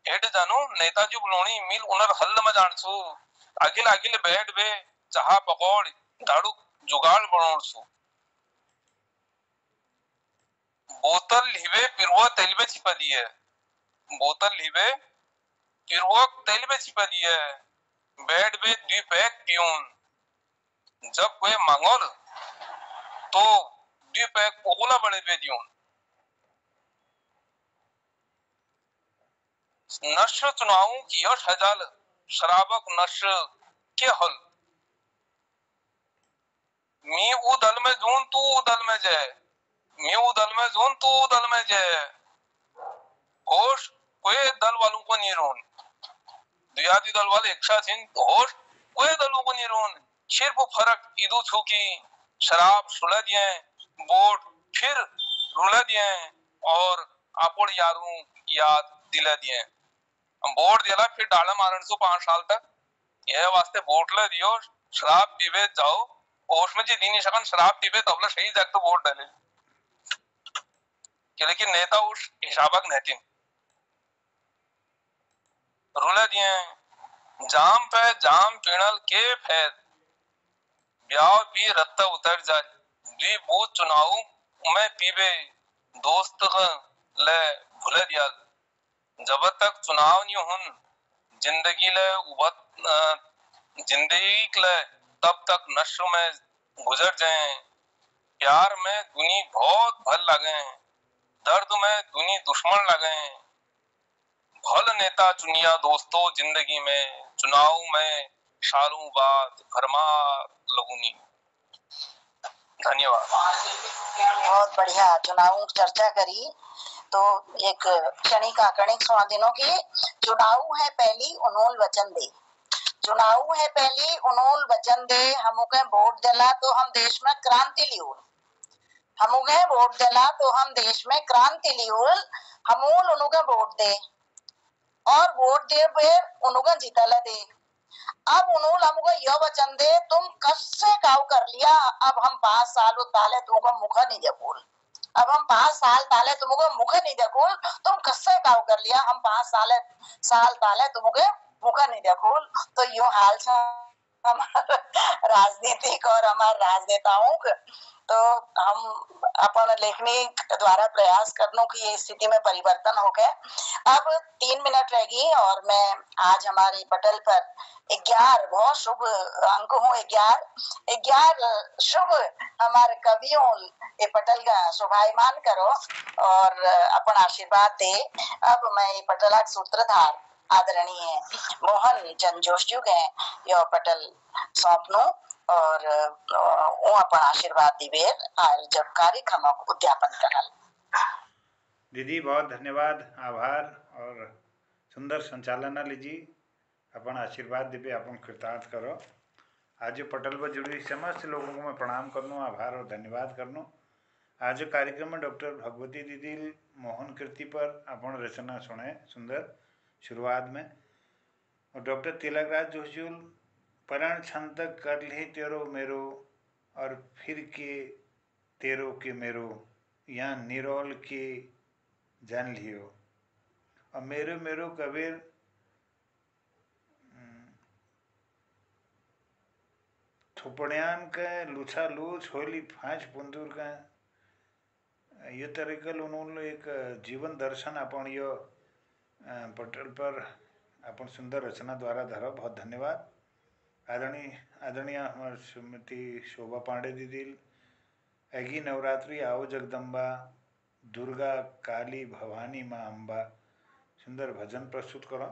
हेड जानू नेताजी बुलोनी मील उनर हल्ल में जानसू अगिल अगिल बैठ बे चाहा पकौड़ दाड़ू जुगाड़ बनोड़सू बोतल हिवे पिरवा तेल में छिपा दी है बोतल हिवे पिरवा तेल में छिपा दी है बैठ बे द्वीपैक प्यून जब कोई मांगोल तो द्वीपैक ओगला बड़े बे दियों नशर चुनावों की यश हजार शराबक नशर के हल मी ऊ दल में जून तू ऊ दल में जाए मी ऊ दल में जून तू ऊ दल में जाए होश कोई दल वालों को नहीं रोन दुयादी दल वाले एक साथ हैं होश कोई दलों को नहीं रोन सिर्फ फर्क इदू छू की शराब सुला दिए बोर्ड फिर रुला दिए और आपोड़ यारों याद दिला दिए बोर्ड दिला फिर डाला मारन सो 5 साल तक यह वास्ते बोटले दियो शराब पीवे जाओ होश में जी दी नहीं सकन शराब पीवे तबला सही जाके तो वोट डाले कि लेकिन नेता उस हिसाबक नहीं रुला दिए जाम पे जाम पीणल के फैद ब्याह पी रत्ता उतर जाए दी बूथ चुनाव में पीवे दोस्त ले भूले दिया जब तक चुनाव नहीं हुन जिंदगी ले जिंदगी ले तब तक नशों में गुजर जाए प्यार में दुनी बहुत भल लगे दर्द में दुनी दुश्मन लगे भल नेता चुनिया दोस्तों जिंदगी में चुनाव में सालों बाद भरमा लगूनी धन्यवाद बहुत बढ़िया चुनाव चर्चा करी तो एक क्षणिका कणिक स्वादिनों की चुनाव है पहली उन्होल वचन दे चुनाव है पहली उन्होल वचन दे हमके वोट दिला तो हम देश में क्रांति लियोल हमके वोट दिला तो हम देश में क्रांति लियोल हमूल उनके वोट दे और वोट दे फिर उनके जीतला दे अब उन्होंने हमको यह वचन दे तुम कससे काव कर लिया अब हम 5 साल ताले तुमको मुख नहीं देखोल अब हम 5 साल ताले तुमको मुख नहीं देखोल तुम कससे काव कर लिया हम 5 साल ताले तुमको मुख नहीं देखोल तो यूं हाल हमारा राजनीतिक और हमारे राजनेताओं तो हम अपन लेखनी द्वारा प्रयास करने की ये स्थिति में परिवर्तन हो गए अब 3 मिनट रहेगी और मैं आज हमारे पटल पर 11 बहुत शुभ अंक हूँ 11 शुभ हमारे कवियों ये पटल का शोभायमान करो और अपन आशीर्वाद दे अब मैं ये पटल सूत्रधार आदरणीय मोहन चंद जोशी के यह पटल सौंपनु और वो अपन आशीर्वाद दिवे और जब कार्यक्रम उद्यापन करल दीदी बहुत धन्यवाद आभार और सुंदर संचालन लीजिए अपन आशीर्वाद दिवे अपन कृतार्थ करो आज पटल पर जुड़ी समस्त लोगों को मैं प्रणाम करनू आभार और धन्यवाद करनू आज कार्यक्रम में डॉक्टर भगवती दीदी मोहन कृति पर अपन रचना सुने सुंदर शुरुआत में और डॉक्टर तिलकराज जोशी परण क्षण तक कर ली तेरो मेरो और फिर के तेरो के मेरो यहाँ निरोल के जान लियो और मेरो मेरो कबीर थोपड़ियान के लूछा लूछ होली फाँच पुंदूर का ये तरीके उन्होंने एक जीवन दर्शन अपन यो पटल पर अपन सुंदर रचना द्वारा धरो बहुत धन्यवाद आदरणीय हमारे श्रीमती शोभा पांडे दीदी ऐगी नवरात्रि आओ जगदम्बा दुर्गा काली भवानी माँ अम्बा सुंदर भजन प्रस्तुत करो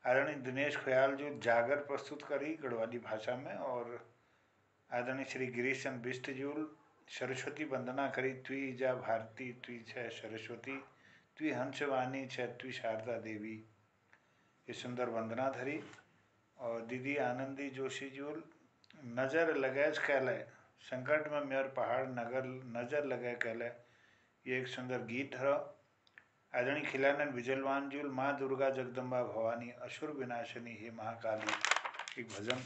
आदरणीय दिनेश ख्याल जो जागर प्रस्तुत करी गढ़वाली भाषा में और आदरणीय श्री गिरीश चंद बिष्ट जूल सरस्वती वंदना करी तुई जा भारती तुई छे सरस्वती तुई हंसवाणी छे तुई शारदा देवी ये सुंदर वंदना धरी और दीदी आनंदी जोशी जूल नजर लगैज कहले संकट में मेयर पहाड़ नगर नजर लगे कहले ये एक सुंदर गीत धरो आदरणीय खिलानंद विजलवान जूल माँ दुर्गा जगदम्बा भवानी असुर विनाशिनी हे महाकाली एक भजन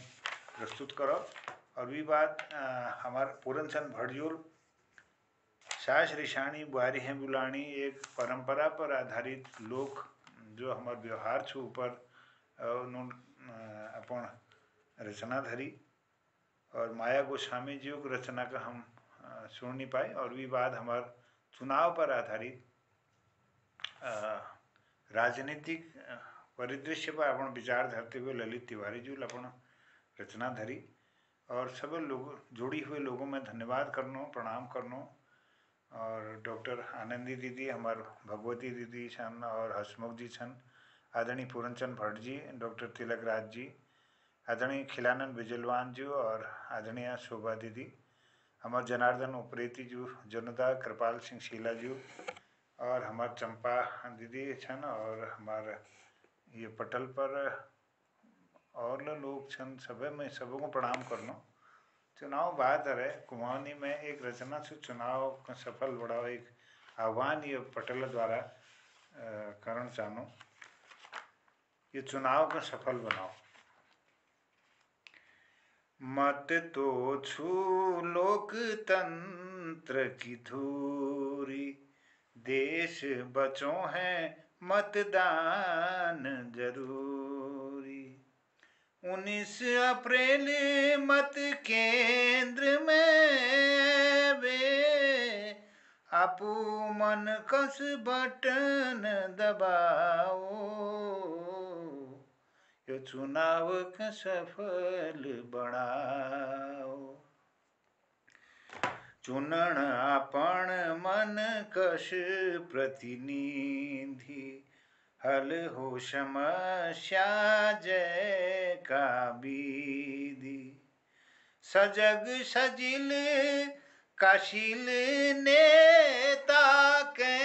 प्रस्तुत करो। और भी बात हमार पूरन चंद भटजोल सास रिशाणी बुआरी हैं बुलानी एक परंपरा पर आधारित लोक जो हमार व्यवहार छू ऊपर अपन रचना धरी और माया गोस्वामी जी की रचना का हम सुन नहीं पाए। और भी बात हमार चुनाव पर आधारित राजनीतिक परिदृश्य पर अपन विचार धरते हुए ललित तिवारी जी अपन रचना धरी। और सब लोग जुड़ी हुए लोगों में धन्यवाद करनो, प्रणाम करनो। और डॉक्टर आनंदी दीदी, हमार भगवती दीदी छन और हसमुख जी छन, आदरणीय पूरनचंद भट्ट जी, डॉक्टर तिलक राज जी, आदरणीय खिलानंद बिजलवान जी और आदरणीय शोभा दीदी, हमार जनार्दन उप्रेती जी, जनता कृपाल सिंह शीला जी और हमार चंपा दीदी छन और हमार ये पटल पर और लोग छन। सब में सबों को प्रणाम करनो। चुनाव बात है कुमाऊनी में एक रचना से चुनाव का सफल बढ़ाओ एक आह्वान ये पटल द्वारा करण चाहनो। ये चुनाव का सफल बनाओ। मत तो छू लोकतंत्र की धूरी, देश बचों है मतदान जरूरी। 19 अप्रैल मत केंद्र में वे, आपू मन कस बटन दबाओ, यो चुनाव का सफल बनाओ। चुनण आपण मन कश प्रतिनिधि, हल हो समस्या जय का बीदी। सजग सजिल काशिल नेता के,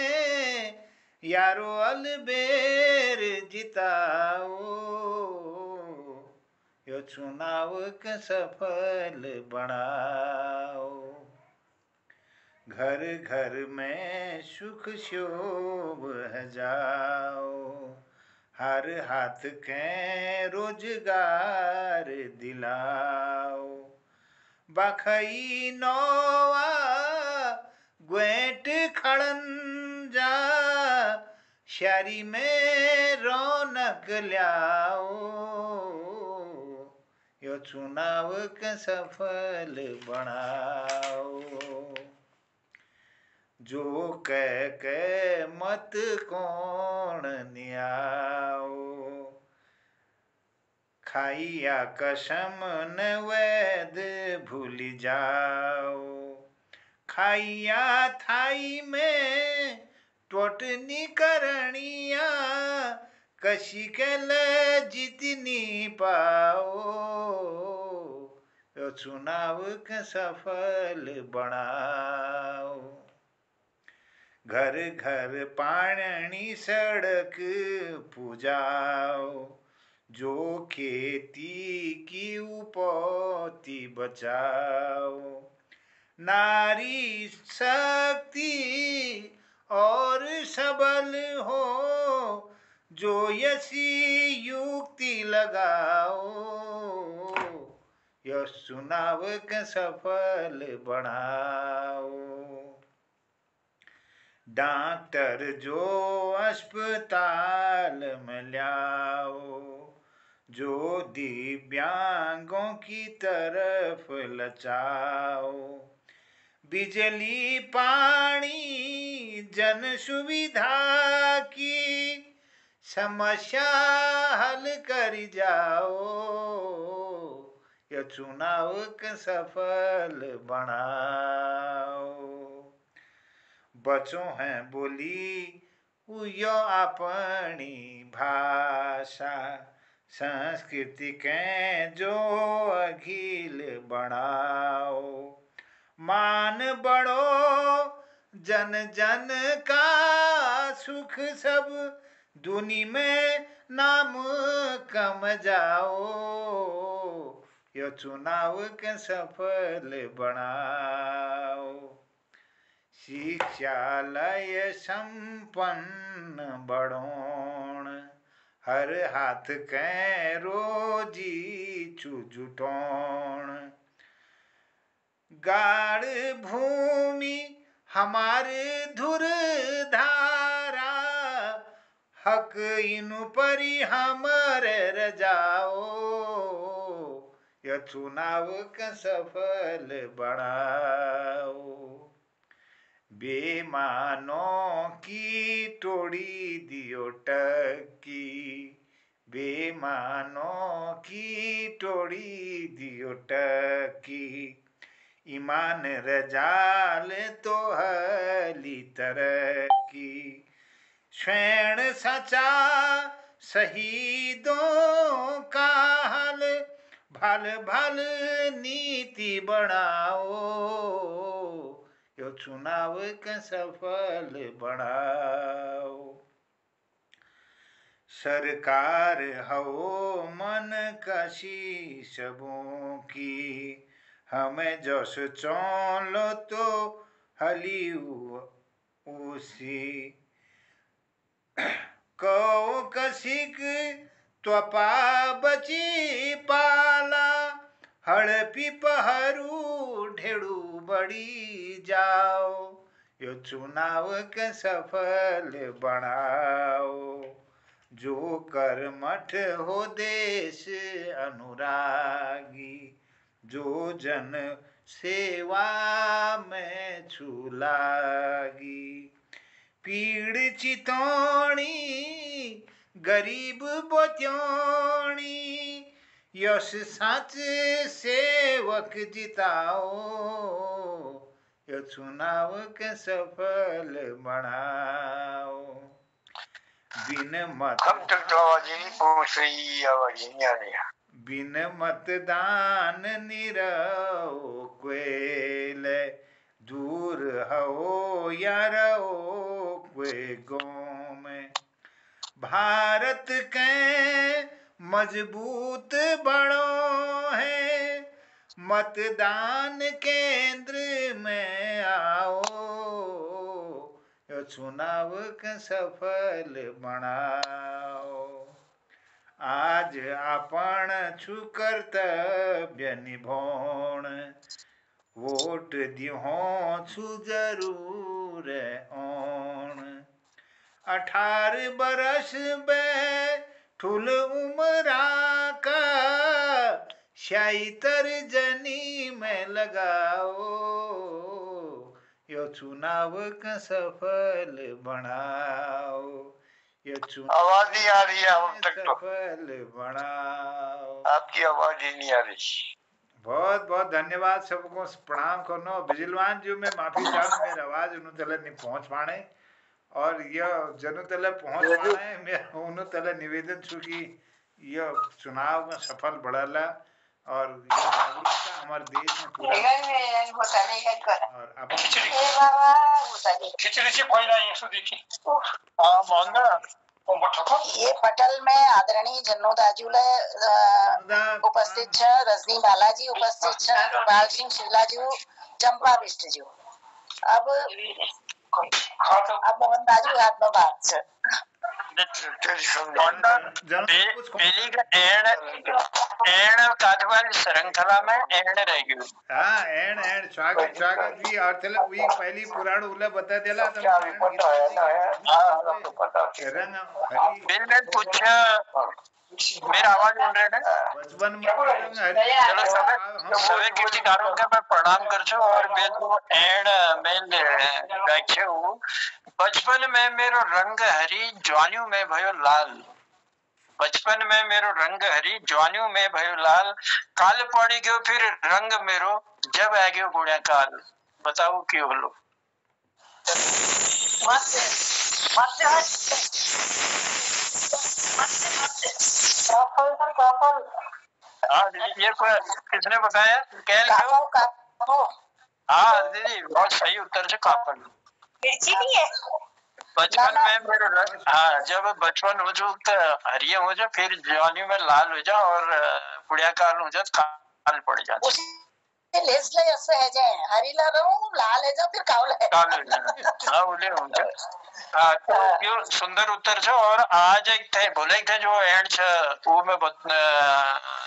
यारो अलबेर जिताओ, यो चुनाव के सफल बनाओ। घर घर में सुख शोभ जाओ, हर हाथ के रोजगार दिलाओ। बखई नौवा ग्वेट खड़न जा, शारी में रौनक लाओ, यो चुनाव के सफल बनाओ। जो कह के मत कौन नियाओ, खाइया कसम न वैद भूल जाओ। खाइया थाई में टोटनी करनिया, कशी के ले जितनी पाओ, यो चुनाव के सफल बनाओ। घर घर पानी सड़क पुजाओ, जो खेती की उपौती बचाओ। नारी शक्ति और सबल हो, जो यसी युक्ति लगाओ, यह चुनाव के सफल बनाओ। डॉक्टर जो अस्पताल में लाओ, जो दिव्यांगों की तरफ लचाओ। बिजली पानी जन सुविधा की समस्या हल कर जाओ, यह चुनाव के सफल बनाओ। बचों हैं बोली यो अपनी भाषा, संस्कृति के जो अखिल बढ़ाओ। मान बढ़ो जन जन का सुख सब, दुनी में नाम कम जाओ, यो चुनाव के सफल बनाओ। शिक्षालय संपन्न बढ़ोण, हर हाथ कै रोजी जुटोण गाढ़ भूमि हमारे धुर धारा हक इनु परी हमरे रजाओ यह चुनाव का सफल बनाओ बेमानों की टोड़ी दियो टकी बेमानों की टोड़ी दियो टकी ईमान रजाल तो हली तरकी स्वैण सचा शहीदों का हल भल भल नीति बनाओ यो चुनाव का सफल बनाओ सरकार हो मन कशी सबों की हमें जस चौलो तो हली उसी कौ कसिक त्वपा बची पाला हड़पी पहरू ढेड़ू बड़ी जाओ यो चुनाव के सफल बनाओ जो कर्मठ हो देश अनुरागी जो जन सेवा में छुलागी पीड़ चितौणी गरीब बत्योणी यश सच सेवक जिताओ यो चुनाव के सफल बनाओ बिन मत हम तक तो आवाज ही नहीं पहुंच रही, आवाज ही नहीं आ रही। बिन मतदान निरओ क्वेल दूर हो या रहो क्वे गाँव में भारत के मजबूत बड़ो है मतदान केंद्र में आओ यो चुनाव के सफल बनाओ आज आपण छु कर्तव्य निभोण वोट दिहो छु जरूर ओण 18 बरस बे ठुल उमरा का शाही तर्जनी में लगाओ यो चुनाव का सफल बनाओ ये आवाज नहीं आ रही है हम तक तो, सफल बनाओ आपकी आवाज ही नहीं आ रही। बहुत बहुत धन्यवाद सबको प्रणाम करनो बिजलवान जी में माफी चाहूँ मेरी आवाज उन्होंने तले नहीं पहुंच पाने और यह जनु तले पहुंच पाने मैं उन्होंने तले निवेदन छू कि यह चुनाव में सफल बढ़ला और यह जागरूकता हमारे देश में पूरा और अब खिचड़ी पहिला यसो देखि ये पटल में आदरणीय जन्नू दाजूले उपस्थित छ रजनी बालाजी उपस्थित छ बाल सिंह शीलाजू चंपा बिष्टजू अब मोहन दाजू हाथ में बात छ पहली का एण काठवाल श्रृंखला में एण रह गयो हाँ एण स्वागत भी और चलो वही पहली पुराण उले बता देला तो रंग हरी बिल में पूछा मेरा आवाज सुन रहे हैं बचपन में रंग हरी चलो सबे कीर्तिकारों का मैं प्रणाम कर छो और बेल को एण में रखे हूँ बचपन में मेरो रंग हरी जवानियों में भयो लाल बचपन में मेरो रंग हरी जवानियों में भयो लाल काल पड़ी गयो फिर रंग मेरो जब आ गयो गुणा काल बताओ क्यों बोलो हाँ दीदी ये किसने बताया हाँ दीदी बहुत सही उत्तर से कापड़ बचपन में मेरे हाँ जब बचपन हो जाओ तो हरिया हो जाओ फिर जवानी में लाल हो जाओ और बुढ़िया काल हो जाओ काल पड़ जाओ हरी ला रहा हूँ लाल है जाओ फिर काल है हाँ उले हो जाओ हाँ, तो यो सुंदर उत्तर छो। और आज एक थे बोले थे जो एंड छ वो मैं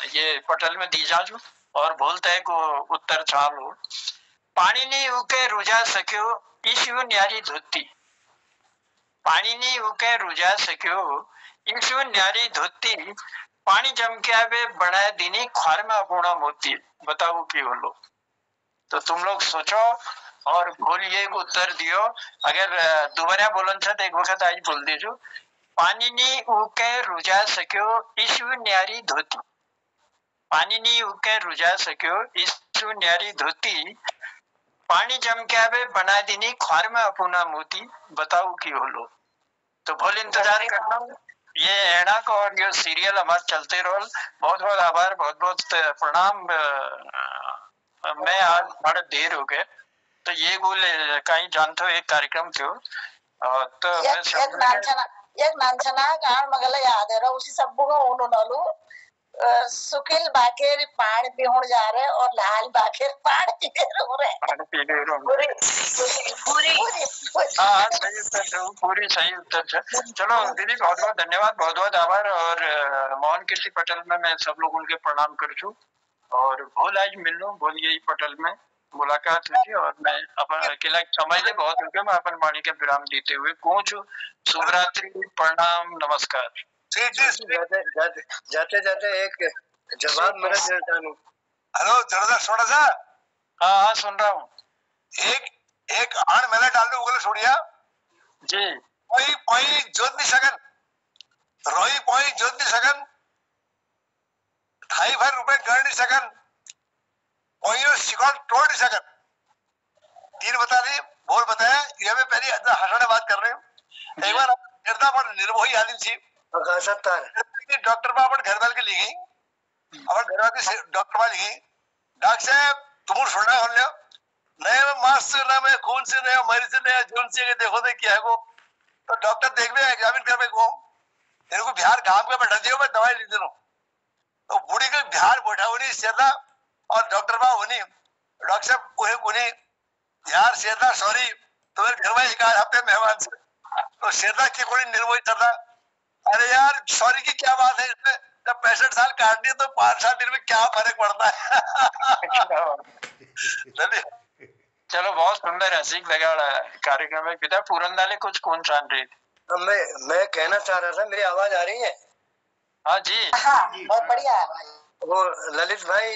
ये पटल में दी जाजू और बोलते है को उत्तर चालू पानी नहीं उके रुझा सक्यो ईशु न्यारी धोती पानी नहीं उके रुझा सक्यो ईशु न्यारी धोती पानी जमके वे बनाए दीनी ख्वार में अपूर्णा मोती बताओ की बोलो। तो तुम लोग सोचो और बोलिए को उत्तर दियो। अगर दोबारा बोलन छ तो एक वक्त आज बोल दीजो पानी नी उके रुझा सक्यो ईशु न्यारी धोती पानी नी उके रुझा सक्यो ईशु न्यारी धोती पानी जमके वे बना दीनी ख्वार में अपूर्णा मोती बताओ की बोलो। तो बोल इंतजार करना ये ऐना को और ये सीरियल हमारे चलते रोल। बहुत बहुत आभार बहुत बहुत प्रणाम। मैं आज बड़ा देर हो गए तो ये बोले कहीं जानते हो एक कार्यक्रम थो तो एक नांचना कारण मगला याद है उसी सब को उन्होंने सुकिल बाकेर पानी पीहुण जा रहे और लाल बाकेर पानी पी रहे पूरी हाँ सही उत्तर पूरी सही उत्तर है। चलो दीदी बहुत बहुत धन्यवाद बहुत बहुत आभार। और मोहन कीर्ति पटेल में मैं सब लोगों के प्रणाम कर छू और भोल आज मिलूं भोल यही पटेल में मुलाकात हुई और मैं अपन अकेला समय ले बहुत हो गया मैं अपन वाणी के विराम देते हुए पहुंचू। शुभ रात्रि प्रणाम नमस्कार। जाते जाते एक जवाब मेरा दिल जानू। हेलो जरा छोड़ा सा। हाँ हाँ सुन रहा हूँ। एक आण मेला डाल दो उगले छोड़िया जी कोई जोत नहीं सकन रोई कोई जोत नहीं सकन 2.5 रुपए गढ़ नहीं सकन कोई शिकौन तोड़ नहीं सकन। 3 बता दी बोल बताया ये मैं पहली हंसने बात कर रहे हूँ। एक बार निर्दा पर निर्मोही आदमी थी डॉक्टर बाबा घर वाल के ली गई और घर वाले डॉक्टर बाबा ली गई डॉक्टर साहब तुम सुनना हो लिया नए मास से ना मैं खून से नया मरीज से नया जून से देखो दे क्या है वो तो डॉक्टर देख में एग्जामिन कर में को तेरे को बिहार गांव में बैठा दियो मैं दवाई ली दूं तो बूढ़ी के बिहार बैठा होनी सेदा और डॉक्टर बाबा होनी डॉक्टर साहब कोई कोनी यार सेदा सॉरी तुम्हारे घर में 1 हफ्ते मेहमान से तो सेदा की कोई निर्मोही था। अरे यार सॉरी की क्या बात है इसमें जब 65 साल काट दिए तो 5-7 दिन में क्या फर्क पड़ता है। चलो बहुत सुंदर है सीख लगा कार्यक्रम में पिता पूरनदाले कुछ कौन जान रही थी। मैं कहना चाह रहा था मेरी आवाज आ रही है। हाँ जी बहुत बढ़िया है। वो ललित भाई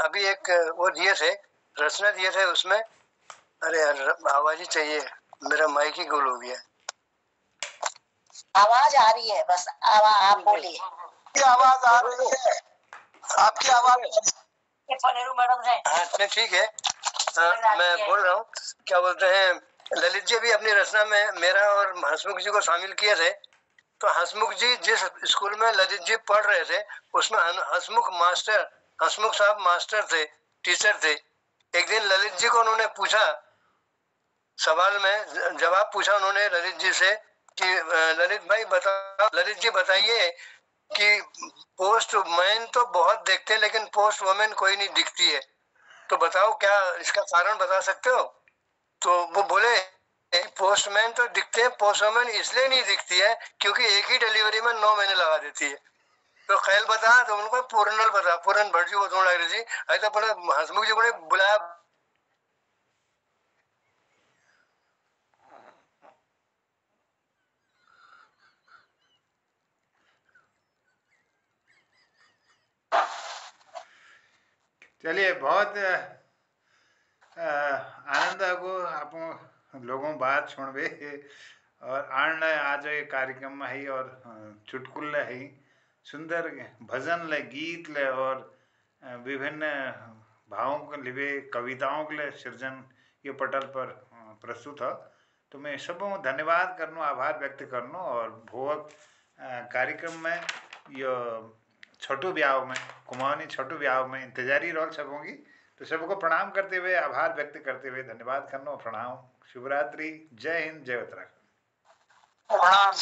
अभी एक वो दिए थे रचना दिए थे उसमें अरे यार आवाज ही चाहिए मेरा माइक ही गुल हो गया। आवाज आ रही है बस आप बोलिए। आवाज आ रही है आपकी आवाज मैडम से हाँ ठीक है। मैं बोल रहा हूँ क्या बोलते हैं ललित जी भी अपनी रचना में मेरा और हंसमुख जी को शामिल किए थे। तो हंसमुख जी जिस स्कूल में ललित जी पढ़ रहे थे उसमें हंसमुख साहब मास्टर थे टीचर थे। एक दिन ललित जी को उन्होंने पूछा सवाल में जवाब पूछा उन्होंने ललित जी से कि ललित भाई ललित जी बताइए कि पोस्ट मैन तो बहुत देखते हैं लेकिन पोस्ट वुमेन कोई नहीं दिखती है तो बताओ क्या इसका कारण बता सकते हो। तो वो बोले पोस्टमैन तो दिखते हैं पोस्ट वुमेन इसलिए नहीं दिखती है क्योंकि एक ही डिलीवरी में 9 महीने लगा देती है। तो ख्याल बता तो उनको पूरन भट जी वो थोड़ा लग रही थी ऐसा हंसमुख जी को बुलाया। चलिए बहुत आनंद आगो आप लोगों बात सुनबे और आन आज ये कार्यक्रम में है और चुटकुल है सुंदर भजन ले गीत ले और विभिन्न भावों के लिए कविताओं के लिए सृजन ये पटल पर प्रस्तुत है। तो मैं सबों धन्यवाद करनो आभार व्यक्त करनो और भोग कार्यक्रम में यो छोटू ब्याह में कुमाऊनी छोटू ब्याह में इंतजारी रोल सबोंगी तो सबको प्रणाम करते हुए आभार व्यक्त करते हुए धन्यवाद करनो प्रणाम शुभरात्रि जय हिंद जय उत्तराखंड। प्रणाम।